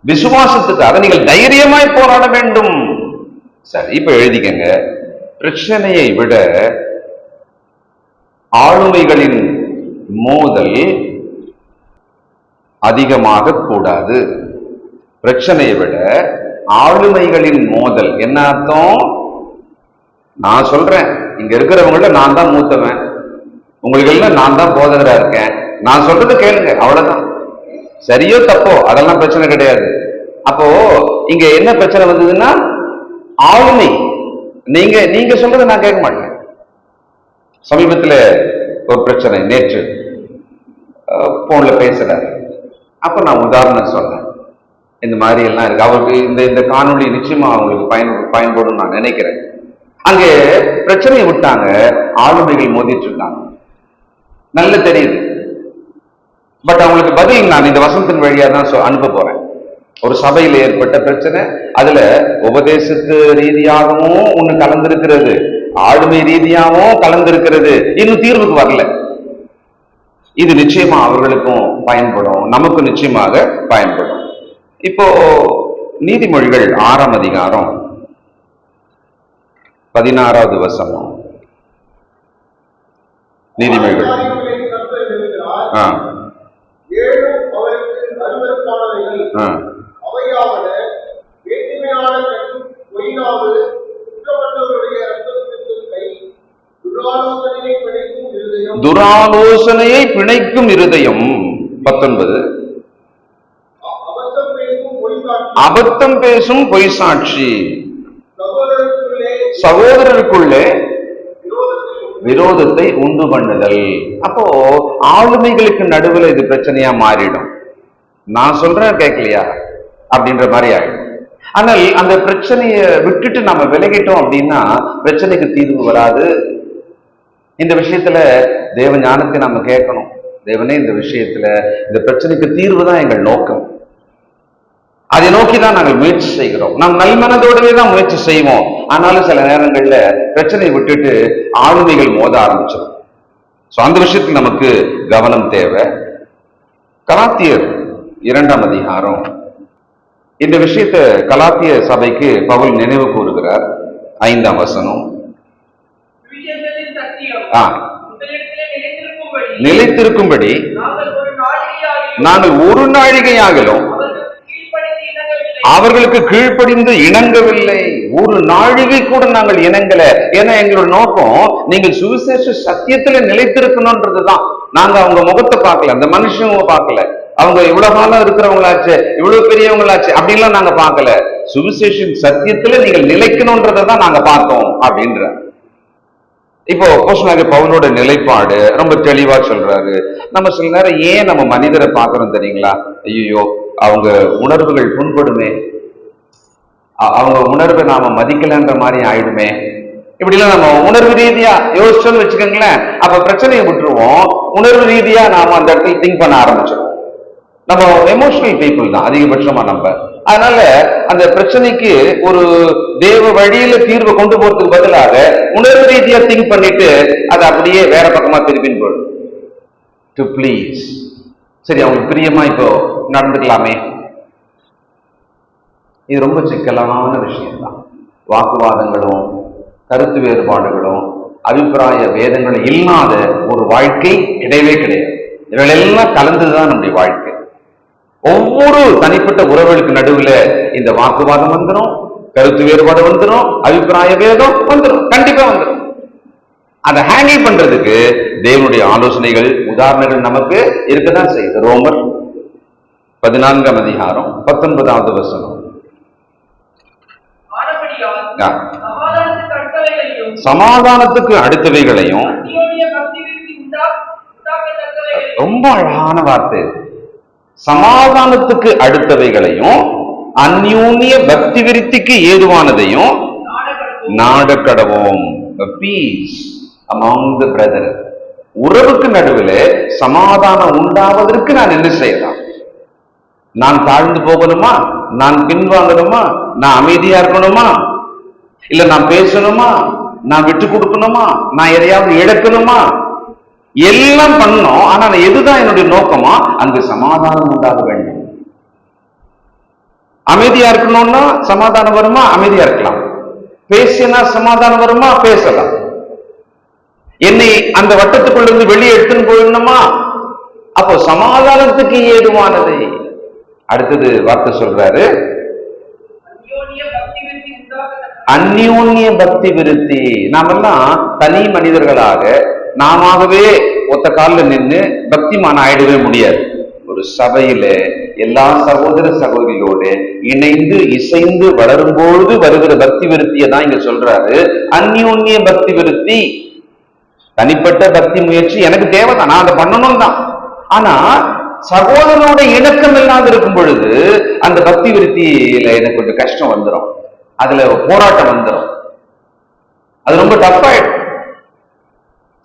விசுவாசத்துக்காக நீங்கள் தைரியமாய் போராட வேண்டும். சரி, இப்ப எழுதிக்கங்க. பிரச்சனையை விட ஆளுமைகளின் மோதல் அதிகமாக கூடாது. பிரச்சனையை விட ஆளுமைகளின் மோதல். என்ன அர்த்தம்? நான் சொல்றேன், இங்க இருக்கிறவங்கள நான் தான் மூத்தவன், உங்களுக்கு எல்லாம் நான் தான் போதகரா இருக்கேன், நான் சொல்றது கேளுங்க, அவ்வளவுதான். சரியோ தப்போ அதெல்லாம் பிரச்சனை கிடையாது. அப்போ இங்க என்ன பிரச்சனை வந்ததுன்னா ஆளுமை. நீங்க சொல்றதை நான் கேட்க மாட்டேன். சமீபத்துல ஒரு பிரச்சனை, நேற்று போன்ல பேசுறாரு. அப்ப நான் உதாரணம் சொன்னேன், இந்த மாதிரி எல்லாம் இருக்கு. அவருக்கு இந்த காணொளி நிச்சயமா அவங்களுக்கு பயன்படும் நான் நினைக்கிறேன். அங்கே பிரச்சனையை விட்டாங்க, ஆளுமைகள் மோதிட்டு இருக்காங்க, நல்ல தெரியுது. பட் அவங்களுக்கு பதில் நான் இந்த வசனத்தின் வழியா தான் அனுப்ப போறேன். ஒரு சபையில் ஏற்பட்ட பிரச்சனை, அதுல உபதேசத்து ரீதியாகவும் ஒண்ணு கலந்திருக்கிறது, ஆளுமை ரீதியாகவும் கலந்திருக்கிறது. இன்னும் தீர்வுக்கு வரல. இது நிச்சயமா அவர்களுக்கும் பயன்படும், நமக்கு நிச்சயமாக பயன்படும். இப்போ நீதிமொழிகள் 6ஆம் அதிகாரம் 16வது வசனம். நீதிமொழிகள் துராலோசனையை பிணைக்கும் இருதயம். 19. அபத்தம் பேசும் பொய் சாட்சி. சகோதரருக்குள்ளே விரோதத்தை உண்டு பண்ணுதல். அப்போ ஆளுமைகளுக்கு நடுவில் இது பிரச்சனையா மாறிடும். நான் சொல்றேன் கேட்கலையா அப்படின்ற மாதிரி ஆயிடும். ஆனால் அந்த பிரச்சனையை விட்டுட்டு நம்ம விலகிட்டோம் அப்படின்னா பிரச்சனைக்கு தீர்வு வராது. இந்த விஷயத்துல தேவ ஞானத்தை நம்ம கேட்கணும். தேவனே, இந்த விஷயத்துல இந்த பிரச்சனைக்கு தீர்வு தான் எங்கள் நோக்கம், அதை நோக்கி தான் நாங்கள் முயற்சி செய்கிறோம். நாம் நல்மனதோடவே தான் முயற்சி செய்வோம். ஆனாலும் சில நேரங்கள்ல பிரச்சனையை விட்டுட்டு ஆளுமைகள் மோத ஆரம்பிச்சிடும். அந்த விஷயத்தில் நமக்கு கவனம் தேவை. கலாத்தியர் 2ஆம் அதிகாரம். இந்த விஷயத்தை கலாத்திய சபைக்கு பவுல் நினைவு கூறுகிறார். 5ஆம் வசனம். நிலைத்திருக்கும்படி நாங்கள் ஒரு நாழிகையாகிலும் அவர்களுக்கு கீழ்ப்படிந்து இணங்கவில்லை. ஒரு நாழிகை கூட நாங்கள் இணங்கல. ஏன்னா எங்களோட நோக்கம் நீங்கள் சுவிசேஷ சத்தியத்துல நிலைத்திருக்கணும்ன்றதுதான். நாங்க அவங்க முகத்தை பார்க்கல, அந்த மனுஷங்க பார்க்கல, அவங்க இவ்வளவு காலம் இருக்கிறவங்களாச்சு, இவ்வளவு பெரியவங்களாச்சு அப்படின்லாம் நாங்க பார்க்கல. சுவிசேஷன் சத்தியத்துல நீங்கள் நிலைக்கணும்ன்றதான் நாங்க பார்த்தோம் அப்படின்ற. இப்போ அப்போஸ்தலனாகிய பவுலோட நிலைப்பாடு ரொம்ப தெளிவா சொல்றாரு. நம்ம சில நேரம் ஏன் நம்ம மனிதரை பார்க்கறோம் தெரியுங்களா? ஐயோ, அவங்க உணர்வுகள் புண்படுமே, அவங்க உணர்வை நாம மதிக்கலன்ற மாதிரி ஆயிடுமே, இப்படிலாம் நம்ம உணர்வு ரீதியா யோசிச்சோன்னு வச்சுக்கோங்களேன். அப்ப பிரச்சனையை விட்டுருவோம், உணர்வு ரீதியா நாம அந்த இடத்துல திங்க் பண்ண ஆரம்பிச்சிடும். நம்ம எமோஷனல் பீப்புள் தான் அதிகபட்சமா நம்ம. அதனால அந்த பிரச்சனைக்கு ஒரு தேவ வழியில தீர்வை கொண்டு போறதுக்கு பதிலாக உணர்வு ரீதியா திங்க் பண்ணிட்டு அதை அப்படியே வேற பக்கமா திருப்பின்னு போயிடும். டு ப்ளீஸ் சரி, அவங்களுக்கு பிரியமா இப்போ நடந்துக்கலாமே. இது ரொம்ப சிக்கலான விஷயம்தான். வாக்குவாதங்களும் கருத்து வேறுபாடுகளும் அபிப்பிராய வேதங்களும் இல்லாத ஒரு வாழ்க்கை கிடையவே கிடையாது. இவைகளெல்லாம் கலந்துதான் நம்முடைய வாழ்க்கை. ஒவ்வொரு தனிப்பட்ட உறவுகளுக்கு நடுவுல இந்த வாக்குவாதம் வந்துடும், கருத்து வேறுபாடு வந்துடும், அபிப்பிராய வேதம் வந்துடும், கண்டிப்பா வந்துடும். அதை ஹேண்டில் பண்றதுக்கு தேவனுடைய ஆலோசனைகள், உதாரணங்கள் நமக்கு இருக்கதான் செய்யுது. ரோமர் 14ஆம் அதிகாரம் 19வது வசனம். சமாதானத்துக்கு அடுத்தவைகளையும், ரொம்ப அழகான வார்த்தை, சமாதானத்துக்கு அடுத்தவைகளையும் அந்யோன்ய பக்தி விருத்திக்கு ஏதுவானதையும் நாடக்கடவோம். Peace among the brother. உறவுக்கு நடுவில் சமாதானம் உண்டாவதற்கு நான் என்ன செய்யலாம்? நான் தாழ்ந்து போகணுமா? நான் பின்வாங்கணுமா? நான் அமைதியா இருக்கணுமா? இல்ல நான் பேசணுமா? நான் விட்டு கொடுக்கணுமா? நான் எதையாவது இழக்கணுமா? எல்லாம் பண்ணணும். ஆனா எதுதான் என்னுடைய நோக்கமா? அங்கு சமாதானம் உண்டாக வேண்டும். அமைதியா இருக்கணும்னா சமாதானம் வருமா? அமைதியா இருக்கலாம். பேசினா சமாதானம் வருமா? பேசலாம். என்னை அந்த வட்டத்துக்குள்ள வெளியே எடுத்துன்னு போயிடணுமா? அப்போ சமாதானத்துக்கு ஏதுவானதை. அடுத்தது வார்த்தை சொல்றாரு, அந்யோன்ய பக்தி விருத்தி. நாமெல்லாம் தனி மனிதர்களாக நாமவே ஒத்த காலில் நின்று பக்திமான் ஆயிடவே முடியாது. ஒரு சபையில எல்லா சகோதர சகோதரிகளோடு இணைந்து இசைந்து வளரும்பொழுது வருகிற பக்தி விருத்தியை தான் இங்க சொல்றாரு. அந்யோன்ய பக்தி விருத்தி. தனிப்பட்ட பக்தி முயற்சி எனக்கு தேவைதான், நான் அதை பண்ணணும் தான். ஆனா சகோதரனோட இணக்கம் இல்லாத இருக்கும் பொழுது அந்த பக்தி விருத்தியில எனக்கு கொஞ்சம் கஷ்டம் வந்துடும், அதுல போராட்டம் வந்துடும், அது ரொம்ப டஃப்பாயிடும்.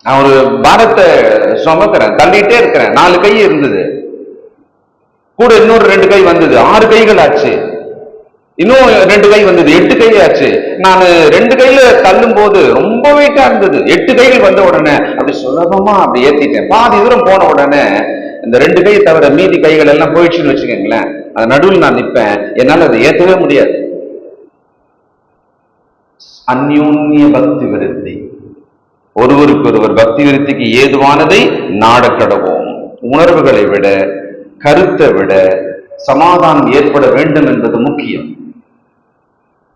நான் ஒரு பாரத்தை சுமக்கிறேன், தள்ளிட்டே இருக்கிறேன். 4 கை இருந்தது, கூட இன்னொரு 2 கை வந்தது, 6 கைகள் ஆச்சு. இன்னும் 2 கை வந்தது, 8 கை ஆச்சு. நான் 2 கையில தள்ளும் போது ரொம்ப வெயிட்டா இருந்தது. 8 கைகள் வந்த உடனே அப்படி சுலபமா அப்படி ஏத்திட்டேன். பாதி தூரம் போன உடனே இந்த 2 கை தவிர மீதி கைகள் எல்லாம் போயிடுச்சுன்னு வச்சுக்கோங்களேன், அது நடுவில் நான் நிற்பேன், என்னால் அதை ஏற்றவே முடியாது. அந்யோன்ய பக்தி விருத்தி. ஒருவருக்கு ஒருவர் பக்தி விருத்திக்கு ஏதுவானதை நாடக்கடவோம். உணர்வுகளை விட, கருத்தை விட சமாதானம் ஏற்பட வேண்டும் என்பது முக்கியம்.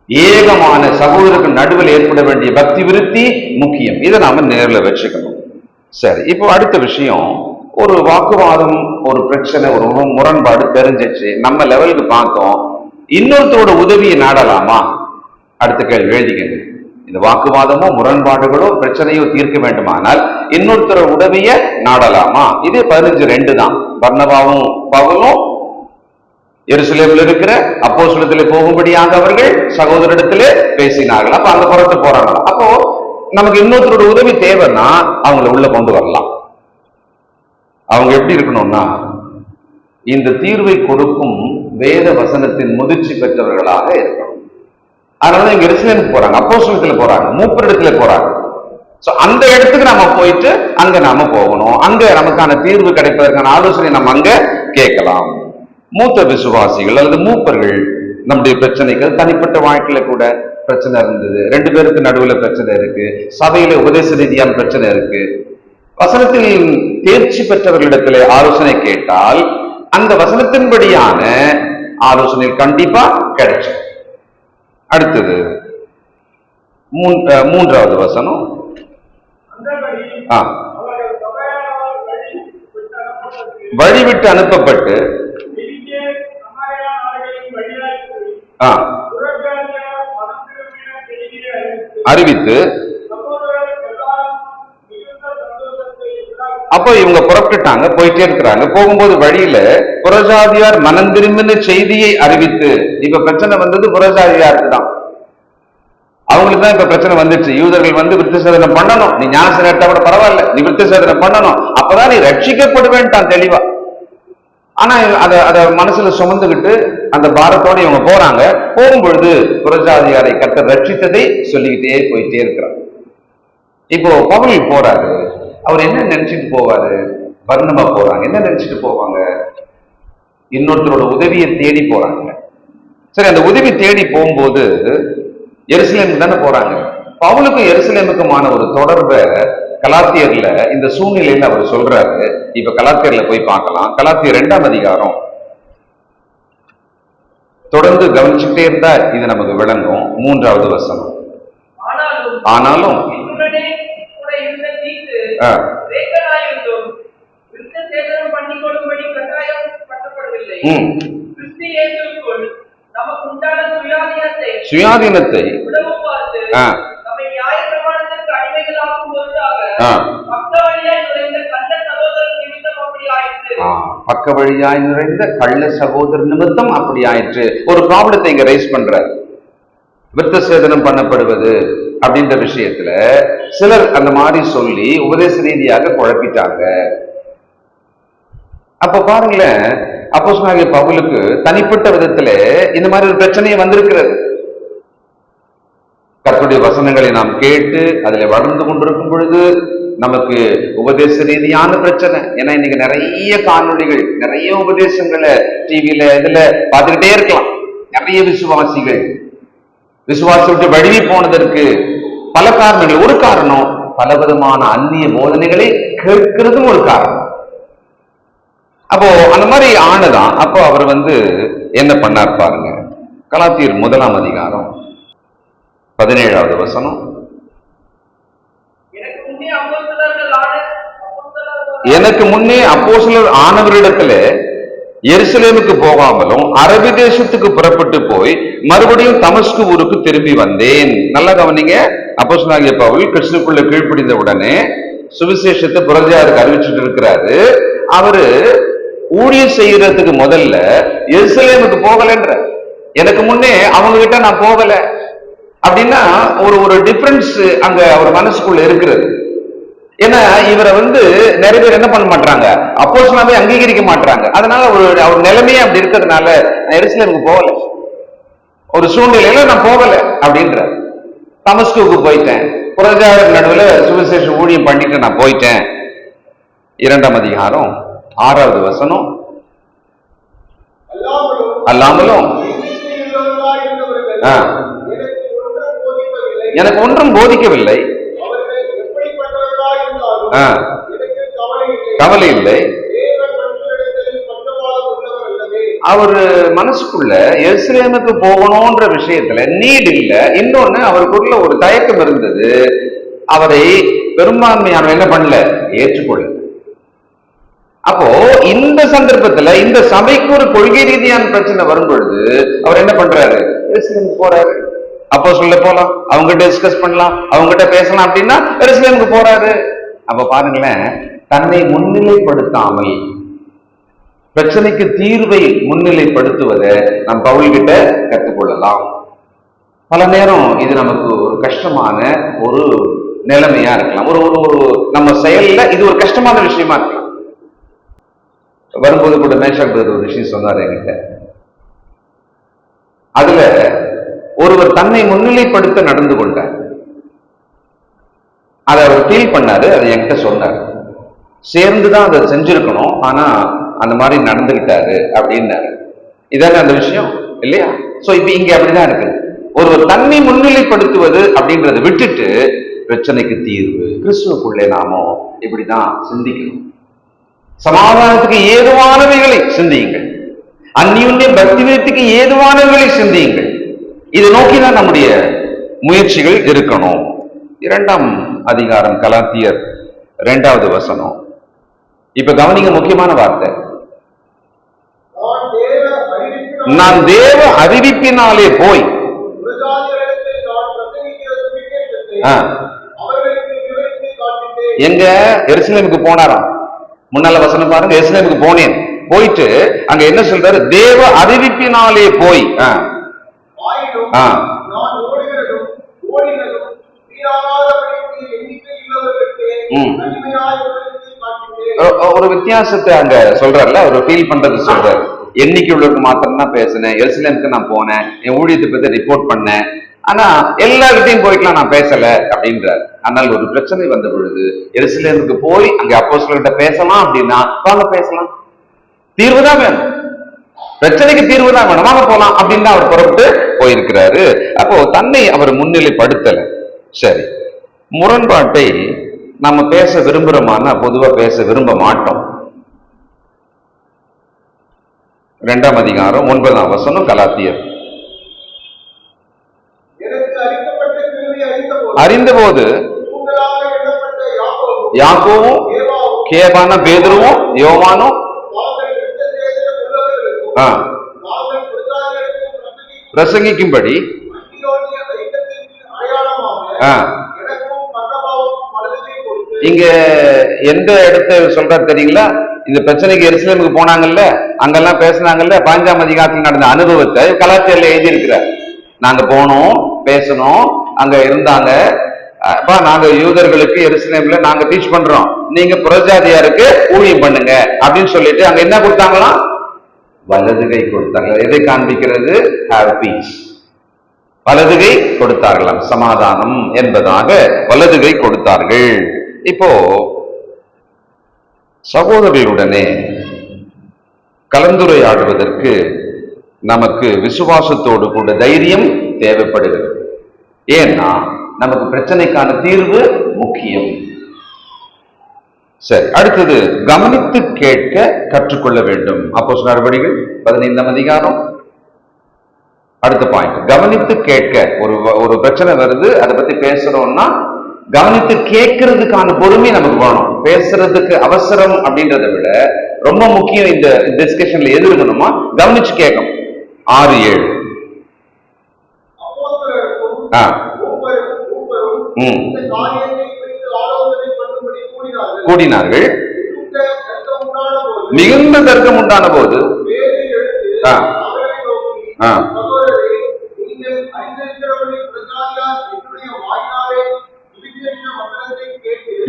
ஏகமான சகோதரர்கள் நடுவில் ஏற்பட வேண்டிய பக்தி விருத்தி முக்கியம். இதை நாம நேரில் வச்சுக்கணும். சரி, இப்போ அடுத்த விஷயம், ஒரு வாக்குவாதம், ஒரு பிரச்சனை, ஒரு முரண்பாடு தெரிஞ்சிச்சு, நம்ம லெவலுக்கு பார்த்தோம், இன்னொருத்தரோட உதவியை நாடலாமா? அடுத்த கேள்வி எழுதிக்கங்க. இந்த வாக்குவாதமோ முரண்பாடுகளோ பிரச்சனையோ தீர்க்க வேண்டுமானால் இன்னொருத்தர உதவிய நாடலாமா? இதே 15:2 தான். பர்னபாவும் பவுலும் எருசலேமில் இருக்கிற அப்போஸ்தலத்திலே போகும்படியாக அவர்கள் சகோதரிடத்திலே பேசினார்கள். அப்ப அந்த புறத்து போறாங்க. அப்போ நமக்கு இன்னொருத்தரோட உதவி தேவைன்னா அவங்களை உள்ள கொண்டு வரலாம். அவங்க எப்படி இருக்கணும்னா, இந்த தீர்வை கொடுக்கும் வேத வசனத்தின் முதிர்ச்சி பெற்றவர்களாக இருக்கணும். அதனால இங்க எருசலேமுக்கு போறாங்க, அப்போஸ்தலத்துல போறாங்க, மூப்பரிடத்துல போறாங்க. அந்த இடத்துக்கு நாம போயிட்டு அங்க நாம போகணும். அங்க நமக்கான தீர்வு கிடைப்பதற்கான ஆலோசனை நம்ம அங்க கேட்கலாம். மூத்த விசுவாசிகள் அல்லது மூப்பர்கள் நம்முடைய பிரச்சனைகள், தனிப்பட்ட வாழ்க்கையில கூட பிரச்சனை இருந்தது, 2 பேருக்கு நடுவில் பிரச்சனை இருக்கு, சபையில உபதேச ரீதியான பிரச்சனை இருக்கு, வசனத்தில் தேர்ச்சி பெற்றவர்களிடத்திலே ஆலோசனை கேட்டால் அந்த வசனத்தின்படியான ஆலோசனை கண்டிப்பா கிடைக்கும். அடுத்தது 3வது வசனம். வழிவிட்டு அனுப்பப்பட்டு அறிவித்து, அப்போ இவங்க புறப்பட்டுட்டாங்க, போயிட்டே இருக்கிறாங்க. போகும்போது வழியில புறஜாதியார் மனம் திரும்பின செய்தியை அறிவித்து. இப்ப பிரச்சனை வந்தது புறஜாதியாருக்கு தான், அவங்களுக்கு தான் இப்ப பிரச்சனை வந்துச்சு. யூதர்கள் வந்து விருத்த சேதனம் பண்ணணும், நீ ஞானஸ்நானம் எடுத்தா கூட பரவாயில்ல, நீ விருத்த சேதனம் பண்ணணும், அப்பதான் நீ ரட்சிக்கப்படுவேன்ட்டான் தெளிவா. ஆனா அத மனசுல சுமந்துகிட்டு அந்த பாரத்தோட இவங்க போறாங்க. போகும்பொழுது புறஜாதியாரை கர்த்தர் ரட்சித்ததை சொல்லிக்கிட்டே போயிட்டே இருக்கிறார். இப்போ பவுல் போறாரு, அவர் என்ன நினைச்சிட்டு போவாரு? வர்ணமா போறாங்க. என்ன நினைச்சிட்டு போவாங்க? இன்னொருத்தரோட உதவியை தேடி போறாங்க. சரி, அந்த உதவி தேடி போகும்போது எருசலேமுக்கு தானே போறாங்க. பவுலுக்கும் எருசலேமுக்குமான ஒரு தொடர்பை கலாத்தியர்ல இந்த சூழ்நிலையில அவர் சொல்றாரு. இப்ப கலாத்தியர்ல போய் பார்க்கலாம். கலாத்தியர் 2ஆம் அதிகாரம் தொடர்ந்து கவனிச்சுட்டே இருந்தா இது நமக்கு விளங்கும். 3வது வசனம். ஆனாலும் சுயாதீனத்தை பக்க வழியாய் நிறைந்த கள்ள சகோதரர் நிமித்தம் அப்படி ஆயிற்று. ஒரு ப்ராப்ளத்தை இங்க ரைஸ் பண்றார். விருத்த சேதனம் பண்ணப்படுவது அப்படின்ற விஷயத்துல சிலர் அந்த மாதிரி சொல்லி உபதேச ரீதியாக குழப்பிட்டாங்க. அப்ப பாருங்களேன், அப்போஸ்தலனாகிய பவுலுக்கு தனிப்பட்ட விதத்துல இந்த மாதிரி ஒரு பிரச்சனையே வந்திருக்கிறது. கர்த்தருடைய வசனங்களை நாம் கேட்டு அதில் வளர்ந்து கொண்டிருக்கும் பொழுது நமக்கு உபதேச ரீதியான பிரச்சனை. ஏன்னா இன்னைக்கு நிறைய காணொளிகள், நிறைய உபதேசங்களை டிவியில இதுல பார்த்துக்கிட்டே இருக்கலாம். நிறைய விசுவாசிகள் விசுவாசத்தை வழுவி போனதற்கு பல காரணங்கள். ஒரு காரணம், பலவிதமான அந்நிய போதனைகளை கேட்கிறதும் ஒரு காரணம். அப்போ அந்த மாதிரி ஆனதான். அப்போ அவர் என்ன பண்ணார் பாருங்க. கலாத்தியர் 1ஆம் அதிகாரம் 17வது வசனம். எனக்கு முன்னே அப்போஸ்தலர் ஆனவரிடத்துல எருசலேமுக்கு போகாமலும் அரபி தேசத்துக்கு புறப்பட்டு போய் மறுபடியும் தமஸ்கு ஊருக்கு திரும்பி வந்தேன். நல்லா கவனிங்க. அப்போஸ்தலனாகிய பவுல் கிறிஸ்துவுக்குள்ள கீழ்ப்படிந்த உடனே சுவிசேஷத்தை புரஜாருக்கு அறிவிச்சுட்டு இருக்கிறாரு. அவரு ஊழியம் செய்யறதுக்கு முதல்ல எருசலேமுக்கு போகலன்ற. எனக்கு முன்னே அவங்க கிட்ட நான் போகல அப்படின்னா ஒரு டிஃபரன்ஸ் அங்க அவர் மனசுக்குள்ள இருக்கிறது. ஏன்னா இவரை நிறைய பேர் என்ன பண்ண மாட்டாங்க, அப்போஸ்தலனாவே அங்கீகரிக்க மாட்டாங்க. அதனால அவர் நிலைமையே அப்படி இருக்கிறதுனால நான் எருசலேமுக்கு போகல, ஒரு சூழ்நிலையில நான் போகல அப்படின்ற. தமஸ்குக்கு போயிட்டேன், புரஜார் நடுவில் சுவிசேஷ ஊழியம் பண்ணிட்டு நான் போயிட்டேன். 2ஆம் அதிகாரம் 6வது வசனம். அல்லாமலும் எனக்கு ஒன்றும் போதிக்கவில்லை, கவலை இல்லை. அவர் மனசுக்குள்ள எருசலேமுக்கு போகணும்ன்ற விஷயத்துல நீட் இல்ல. இன்னொன்னு அவருக்குள்ள ஒரு தயக்கம் இருந்தது. அவரை பெரும்பான்மையான என்ன பண்ணல, ஏற்றுக்கொள்ள. அப்போ இந்த சந்தர்ப்பத்துல இந்த சபைக்கு ஒரு கொள்கை ரீதியான பிரச்சனை வரும் பொழுது அவர் என்ன பண்றாரு, எருசலேமுக்கு போறாரு. அப்போ சொல்ல போலாம், அவங்ககிட்ட டிஸ்கஸ் பண்ணலாம், அவங்ககிட்ட பேசலாம் அப்படின்னா எருசலேமுக்கு போறாரு. அப்ப பாருங்களேன், தன்னை முன்னிலைப்படுத்தாமல் பிரச்சனைக்கு தீர்வை முன்னிலைப்படுத்துவதை நாம் பவுல்கிட்ட கற்றுக்கொள்ளலாம். பல நேரம் இது நமக்கு ஒரு கஷ்டமான ஒரு நிலைமையா இருக்கலாம். ஒரு நம்ம செயல்ல இது ஒரு கஷ்டமான விஷயமா இருக்கலாம். வரும்போது கூட மேஷாக் ஒரு விஷயம் சொன்னார் என்கிட்ட. அதுல ஒருவர் தன்னை முன்னிலைப்படுத்த நடந்து கொண்டார். அதை அவர் ஃபீல் பண்ணாரு, அதை என்கிட்ட சொன்னார். சேர்ந்துதான் அதை செஞ்சிருக்கணும், ஆனா அந்த மாதிரி நடந்துகிட்டாரு அப்படின்னாரு. இதான அந்த விஷயம் இல்லையா? சோ இப்ப இங்க அப்படிதான் இருக்கு. ஒருவர் தன்னை முன்னிலைப்படுத்துவது அப்படின்றத விட்டுட்டு பிரச்சனைக்கு தீர்வு கிறிஸ்துவுக்குள்ளே நாமோ இப்படிதான் சிந்திக்கணும். சமாதானத்துக்கு ஏதுவானவைகளை சிந்தியுங்கள், அந்நியுன்ய பக்தி விருத்திக்கு ஏதுவானவைகளை சிந்தியுங்கள். இதை நோக்கிதான் நம்முடைய முயற்சிகள் இருக்கணும். 2ஆம் அதிகாரம் கலாத்தியர் 2வது வசனம். இப்ப கவனிங்க, முக்கியமான வார்த்தை. நான் தேவ அறிவிப்பினாலே போய் எங்க எருசலேமுக்கு போனாராம். முன்னால வசனம் பாருங்க, எருசலேமுக்கு போனேன், போயிட்டு அங்க என்ன சொல்றாரு, தேவ அறிவிப்பினாலே போய். ஒரு வித்தியாசத்தை அங்க சொல்றாருல, ஒரு ஃபீல் பண்றது சொல்றாரு. எண்ணிக்கை உள்ளவருக்கு மாத்திரம் தான் பேசினேன், எருசலேமுக்கு நான் போனேன், என் ஊழியத்தை பத்தி ரிப்போர்ட் பண்ணேன், ஆனா எல்லார்கிட்டையும் போய்க்கலாம் நான் பேசல அப்படின்றார். ஆனால் ஒரு பிரச்சனை வந்த பொழுது எருசலேமுக்கு போய் அங்க அப்போஸ்தலர்கிட்ட பேசலாம் அப்படின்னா வாங்க பேசலாம், தீர்வு தான் வேணும், பிரச்சனைக்கு தீர்வு தான் வேணும், வாங்க போலாம் அப்படின்னு அவர் புறப்பட்டு போயிருக்கிறாரு. அப்போ தன்னை அவர் முன்னிலைப்படுத்தல. சரி, முரண்பாட்டை நம்ம பேச விரும்புறோமானா பொதுவா பேச விரும்ப மாட்டோம். 2ஆம் அதிகாரம் 9ஆம் வசனம் கலாத்தியர். அறிந்தபோது யாக்கோவும் கேபான பேதுருவும் யோவானும் பிரசங்கிக்கும்படி இங்க எந்த இடத்த சொல்ற தெரியுங்களா? இந்த பிரச்சனைக்கு எருசலேமுக்கு போனாங்கல்ல, அங்கெல்லாம் பேசினாங்கல்ல, 5ஆம் அதிகாரத்தில் நடந்த அனுபவத்தை கலாத்தியர்ல எழுதி இருக்கிறார். நாங்க போனோம், பேசணும், அங்க இருந்தாங்க, நாங்க யூதர்களுக்கு எருசலேம்ல நாங்க டீச் பண்றோம், நீங்க புறஜாதியாருக்கு ஊழியம் பண்ணுங்க அப்படின்னு சொல்லிட்டு அங்க என்ன கொடுத்தாங்களாம்? வலதுகை கொடுத்தாங்க. எதை காண்பிக்கிறது? Have peace. வலதுகை கொடுத்தார்களாம், சமாதானம் என்பதாக வலதுகை கொடுத்தார்கள். இப்போ சகோதரர்களுடனே கலந்துரையாடுவதற்கு நமக்கு விசுவாசத்தோடு கூட தைரியம் தேவைப்படுகிறது. ஏன்னா நமக்கு பிரச்சனைக்கான தீர்வு முக்கியம். சரி, அடுத்தது கவனித்து கேட்க கற்றுக்கொள்ள வேண்டும். அப்போஸ்தலர் நடவடிக்கைகள் 15ஆம் அதிகாரம் அடுத்த பாயிண்ட், கவனித்து கேட்க. ஒரு பிரச்சனை வருது, அதை பத்தி பேசுறோம்னா கவனித்து கேட்கறதுக்கான பொறுமை நமக்கு வேணும். பேசுறதுக்கு அவசரம் அப்படின்றத விட ரொம்ப முக்கியம் இந்த டிஸ்கஷன்ல எது இருக்கணுமா? கவனிச்சு கேட்கணும். 6-7 கூடினார்கள். மிகுந்த தர்க்கம் உண்டான போது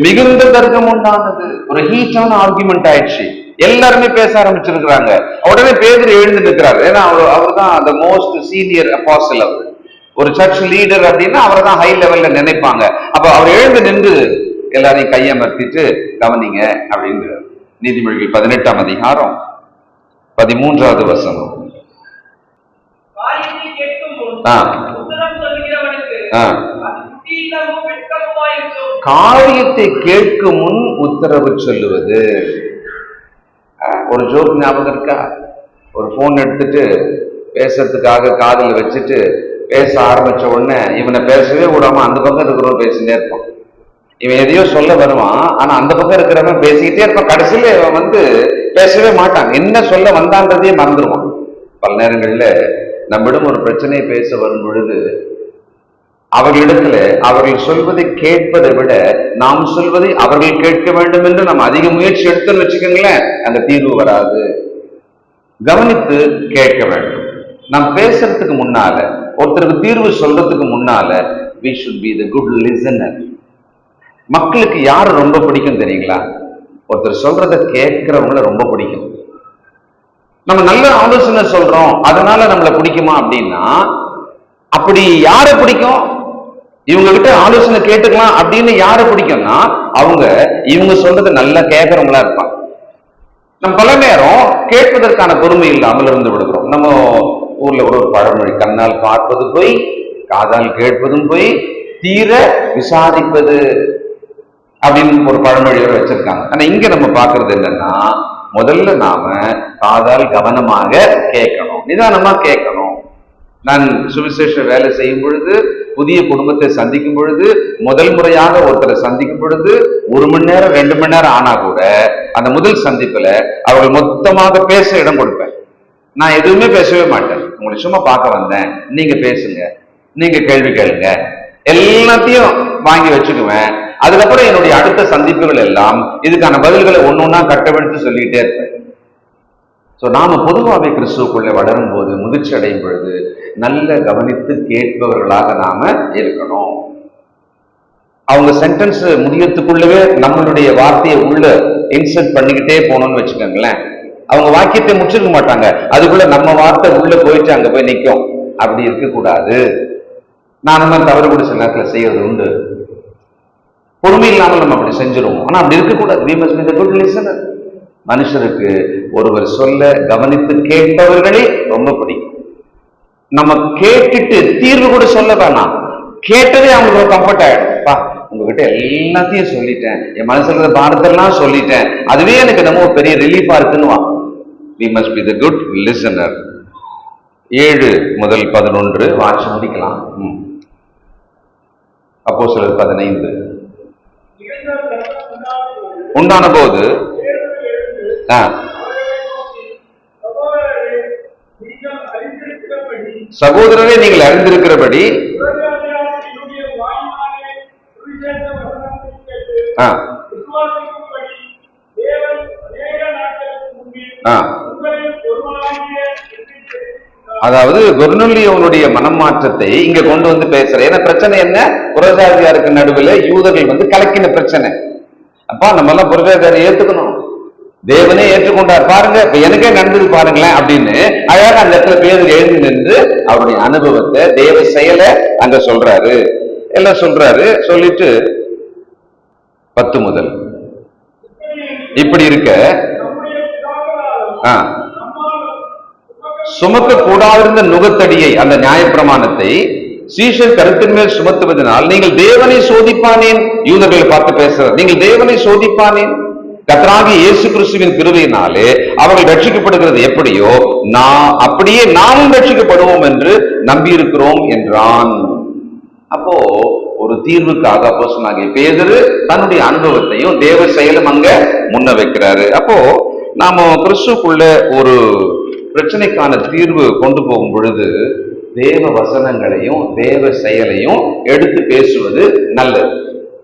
மிகுந்த தர்க்கம் உண்டானது, ஒரு ஹீட்டான ஆர்குமெண்ட் ஆயிடுச்சு, எல்லாருமே பேச ஆரம்பிச்சிருக்கிறாங்க. உடனே பேதுரு எழுந்து நிற்கிறார். ஏன்னா அவர் தான் அந்த மோஸ்ட் சீனியர் அப்போஸ்தலர், அவர் ஒரு சர்ச் லீடர் அப்படின்னா அவரை தான் ஹை லெவல்ல நினைப்பாங்க. அப்ப அவர் எழுந்து நின்று எல்லாரையும் கையமர்த்திட்டு கவனிங்க அப்படின்றார். நீதிமொழிகள் 18ஆம் அதிகாரம் 13வது வசனம். காரியத்தை கேட்கும் முன் உத்தரவு சொல்லுவது. ஒரு ஜோக் ஞாபகம் இருக்கா? ஒரு போன் எடுத்துட்டு பேசுறதுக்காக காதில் வச்சுட்டு பேச ஆரம்பிச்ச உடனே இவனை பேசவே விடாம அந்த பக்கம் இருக்கிறவன் பேசிட்டே இருப்பான். இவன் எதையோ சொல்ல வருவான், ஆனா அந்த பக்கம் இருக்கிறவன் பேசிக்கிட்டே இருப்பான். கடைசியில இவன் பேசவே மாட்டான், என்ன சொல்ல வந்தான்றதையே மறந்துடுவான். பல நேரங்கள்ல நம்மிடம் ஒரு பிரச்சனையை பேச வரும் பொழுது அவர்களிடத்துல அவர்கள் சொல்வதை கேட்பதை விட நாம் சொல்வதை அவர்கள் கேட்க வேண்டும் என்று நம்ம அதிக முயற்சி எடுத்துன்னு வச்சுக்கோங்களேன், அந்த தீர்வு வராது. கவனித்து கேட்க வேண்டும். நாம் பேசுறதுக்கு முன்னால, ஒருத்தருக்கு தீர்வு சொல்றதுக்கு முன்னால we should be the good listener. மக்களுக்கு யாரு ரொம்ப பிடிக்கும் தெரியுங்களா? ஒருத்தர் சொல்றத கேட்கிறவங்கள ரொம்ப பிடிக்கும். நம்ம நல்ல ஆலோசனை சொல்றோம் அதனால நம்மள பிடிக்குமா அப்படின்னா, அப்படி யாரை பிடிக்கும்? இவங்க கிட்ட ஆலோசனை கேட்டுக்கலாம் அப்படின்னு யாரை பிடிக்கும்னா, இவங்க சொல்றது நல்லா கேட்கறவங்களா இருப்பாங்க. நம்ம பல நேரம் கேட்பதற்கான பொறுமை இல்லாமல் இருந்து விடுகிறோம். நம்ம ஊர்ல கூட ஒரு பழமொழி, கண்ணால் பார்ப்பது போய் காதால் கேட்பதும் போய் தீர விசாரிப்பது அப்படின்னு ஒரு பழமொழியோட வச்சிருக்காங்க. ஆனா இங்க நம்ம பாக்குறது என்னன்னா, முதல்ல நாம காதால் கவனமாக கேட்கணும், நிதானமா கேட்கணும். நான் சுவிசேஷ வேலை செய்யும் பொழுது, புதிய குடும்பத்தை சந்திக்கும் பொழுது, முதல் முறையாக ஒருத்தரை சந்திக்கும் பொழுது 1 மணி நேரம் 2 மணி நேரம் ஆனா கூட அந்த முதல் சந்திப்புல அவர்கள் மொத்தமாக பேச இடம் கொடுப்பேன். நான் எதுவுமே பேசவே மாட்டேன். உங்களை சும்மா பார்க்க வந்தேன், நீங்க பேசுங்க, நீங்க கேள்வி கேளுங்க, எல்லாத்தையும் வாங்கி வச்சுக்குவேன். அதுக்கப்புறம் என்னுடைய அடுத்த சந்திப்புகள் எல்லாம் இதுக்கான பதில்களை ஒன்னொன்னா கட்டவிழ்த்து சொல்லிக்கிட்டே இருப்பேன். நாம பொதுவாகவே கிறிஸ்துவுக்குள்ளே வளரும் போது, முதிர்ச்சி அடையும் பொழுது நல்ல கவனித்து கேட்பவர்களாக நாம இருக்கணும். அவங்க சென்டென்ஸ் முடியறதுக்குள்ளவே நம்மளுடைய வார்த்தையை உள்ள இன்சர்ட் பண்ணிக்கிட்டே போனோம்னு வச்சுக்கோங்களேன், அவங்க வாக்கியத்தை முடிச்சிருக்க மாட்டாங்க, அதுக்குள்ள நம்ம வார்த்தை உள்ள போயிட்டு அங்க போய் நிற்கும். அப்படி இருக்கக்கூடாது. நான் அந்த மாதிரி தவறு கூட சில நேரத்தில் செய்யறது உண்டு. பொறுமை இல்லாமல் நம்ம அப்படி செஞ்சிருவோம். ஆனா அப்படி இருக்கக்கூடாது. we must be the good listener. மனுஷருக்கு ஒருவர் சொல்ல கவனித்து கேட்பவர்களே ரொம்ப பிடிக்கும். நம்ம கேட்டுட்டு தீர்வு கூட சொல்ல வேணாம், கேட்டதே அவங்களுக்கு ஒரு கம்ஃபர்ட் ஆயிடும்பா. உங்ககிட்ட எல்லாத்தையும் சொல்லிட்டேன், என் மனசுல இருந்த பாரத்தெல்லாம் சொல்லிட்டேன், அதுவே எனக்கு நம்ம ஒரு பெரிய ரிலீஃபா இருக்குன்னு. we must be the good listener. 7 முதல் 11 வாட்சி முடிக்கலாம். அப்போஸ்தலர் 15 உண்டான போது சகோதரரை நீங்கள் அறிந்திருக்கிறபடி அதாவது கொர்நேலியுடைய மனம் மாற்றத்தை இங்க கொண்டு வந்து பேசுற. ஏன்னா பிரச்சனை என்ன, புறஜாதியாருக்கு நடுவில் யூதர்கள் கலக்கின பிரச்சனை. அப்பா நம்ம எல்லாம் புறஜாதியாரை ஏத்துக்கணும், தேவனே ஏற்றுக்கொண்டார் பாருங்க, இப்ப எனக்கே நடந்தது பாருங்களேன் அப்படின்னு அழகாக அந்த இடத்துல பேர் எழுந்து நின்று அவருடைய அனுபவத்தை தேவ செயலை அங்க சொல்றாரு, எல்லாம் சொல்றாரு. சொல்லிட்டு 10 முதல் இப்படி இருக்க சுமக்க கூடாதிருந்த நுகத்தடியை, அந்த நியாயப்பிரமாணத்தை சீஷர் கருத்தின் மேல் சுமத்துவதனால் நீங்கள் தேவனை சோதிப்பானேன். யூதர்களை பார்த்து பேசுறார், நீங்கள் தேவனை சோதிப்பானேன். கர்த்தராகிய இயேசு கிறிஸ்துவின் கிருபையினாலே அவர்கள் ரட்சிக்கப்படுகிறது எப்படியோ அப்படியே நாமும் ரட்சிக்கப்படுவோம் என்று நம்பி இருக்கிறோம் என்றான். அப்போ ஒரு தீர்வுக்காக அப்போஸ்தலனாகிய பேதுரு தன்னுடைய அனுபவத்தையும் தேவ செயலும் அங்க முன்ன வைக்கிறாரு. அப்போ நாம கிறிஸ்துக்குள்ள ஒரு பிரச்சனைக்கான தீர்வு கொண்டு போகும் பொழுது தேவ வசனங்களையும் தேவ செயலையும் எடுத்து பேசுவது நல்லது.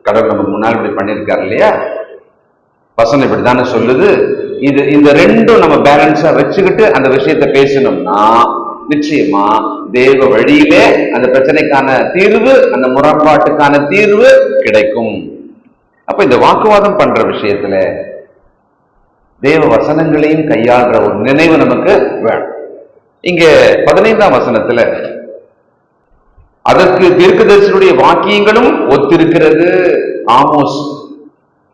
கடவுள் நம்ம முன்னாள் இப்படி பண்ணியிருக்காரு இல்லையா, வசனம் இப்படித்தானே சொல்லுது. இந்த ரெண்டும் நம்ம பேலன்ஸா வச்சுக்கிட்டு அந்த விஷயத்தை பேசணும்னா நிச்சயமா தேவ வழியிலே அந்த பிரச்சனைக்கான தீர்வு, அந்த முரண்பாட்டுக்கான தீர்வு கிடைக்கும். அப்ப இந்த வாக்குவாதம் பண்ற விஷயத்துல தேவ வசனங்களையும் கையாளுற ஒரு நினைவு நமக்கு வேணும். இங்க 15ஆம் வசனத்துல அதற்கு தீர்க்கதரிசியுடைய வாக்கியங்களும் ஒத்திருக்கிறது. ஆமோஸ்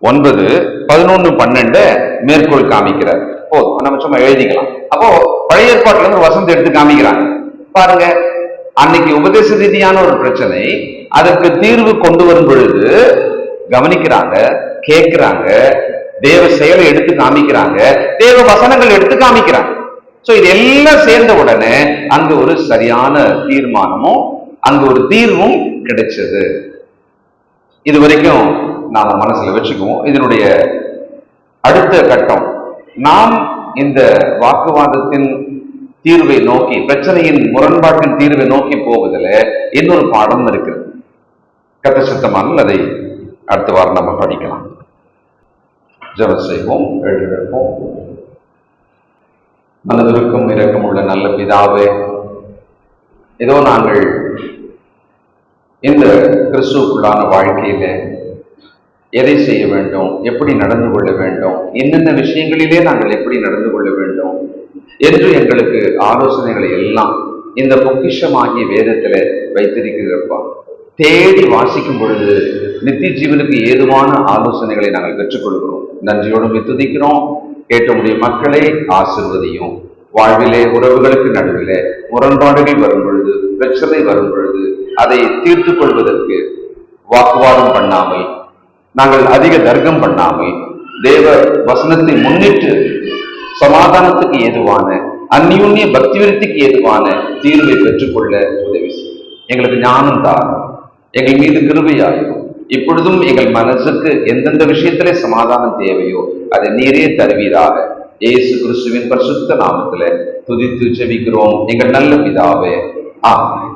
9, 11, 12 மேற்கோள் காமிக்கிறார். போதும், நம்ம சும்மா எழுதிக்கலாம். அப்போ பழைய ஏற்பாட்டுல இருந்து வசனத்தை எடுத்து காமிக்கிறாங்க பாருங்க. அன்னைக்கு உபதேச ரீதியான ஒரு பிரச்சனை, அதற்கு தீர்வு கொண்டு வரும் பொழுது கவனிக்கிறாங்க, கேட்கிறாங்க, தேவ செயலை எடுத்து காமிக்கிறாங்க, தேவ வசனங்கள் எடுத்து காமிக்கிறாங்க. சோ இது எல்லாம் சேர்ந்த உடனே அங்கு ஒரு சரியான தீர்மானமும் அங்கு ஒரு தீர்வும் கிடைச்சது. இது வரைக்கும் நாம மனசுல வச்சுக்குவோம். இதனுடைய அடுத்த கட்டம், நாம் இந்த வாக்குவாதத்தின் தீர்வை நோக்கி, பிரச்சனையின் முரண்பாட்டின் தீர்வை நோக்கி போவதில் இன்னொரு பாடம் இருக்கிறது. கர்த்தர் சித்தமானால் அதை அடுத்த வாரம் நம்ம படிக்கலாம். ஜெபம் செய்வோம், எழுந்திருப்போம். மனதிற்கும் இரக்கம் உள்ள நல்ல பிதாவே, ஏதோ நாங்கள் இந்த கிறிஸ்துவுக்குள்ளான வாழ்க்கையில எதை செய்ய வேண்டும், எப்படி நடந்து கொள்ள வேண்டும், என்னென்ன விஷயங்களிலே நாங்கள் எப்படி நடந்து கொள்ள வேண்டும் என்று எங்களுக்கு ஆலோசனைகளை எல்லாம் இந்த பொக்கிஷமாகிய வேதத்துல வைத்திருக்கிறப்பா. தேடி வாசிக்கும் பொழுது நித்திய ஜீவனுக்கு ஏதுவான ஆலோசனைகளை நாங்கள் பெற்றுக்கொள்கிறோம். நன்றியோடு துதிக்கிறோம். கேட்டமுடைய மக்களை ஆசிர்வதியும். வாழ்விலே உறவுகளுக்கு நடுவிலே முரண்பாடுகள் வரும் பொழுது, பிரச்சனை வரும் பொழுது அதை தீர்த்து கொள்வதற்கு வாக்குவாதம் பண்ணாமல், நாங்கள் அதிக தர்க்கம் பண்ணாமல், தேவ வசனத்தை முன்னிட்டு சமாதானத்துக்கு ஏதுவான, அந்நியுன்னிய பக்தி விருத்திக்கு ஏதுவான தீர்வை பெற்றுக்கொள்ள உதவி செய்யும். எங்களுக்கு ஞானம் தாரும், எங்கள் மீது கிருபையாயும். இப்பொழுதும் எங்கள் மனசுக்கு எந்தெந்த விஷயத்திலே சமாதானம் தேவையோ அதை நீரே தருவீராக. இயேசு கிறிஸ்துவின் பரிசுத்த நாமத்துல துதித்து ஜெபிக்கிறோம் எங்கள் நல்ல பிதாவே, ஆமென்.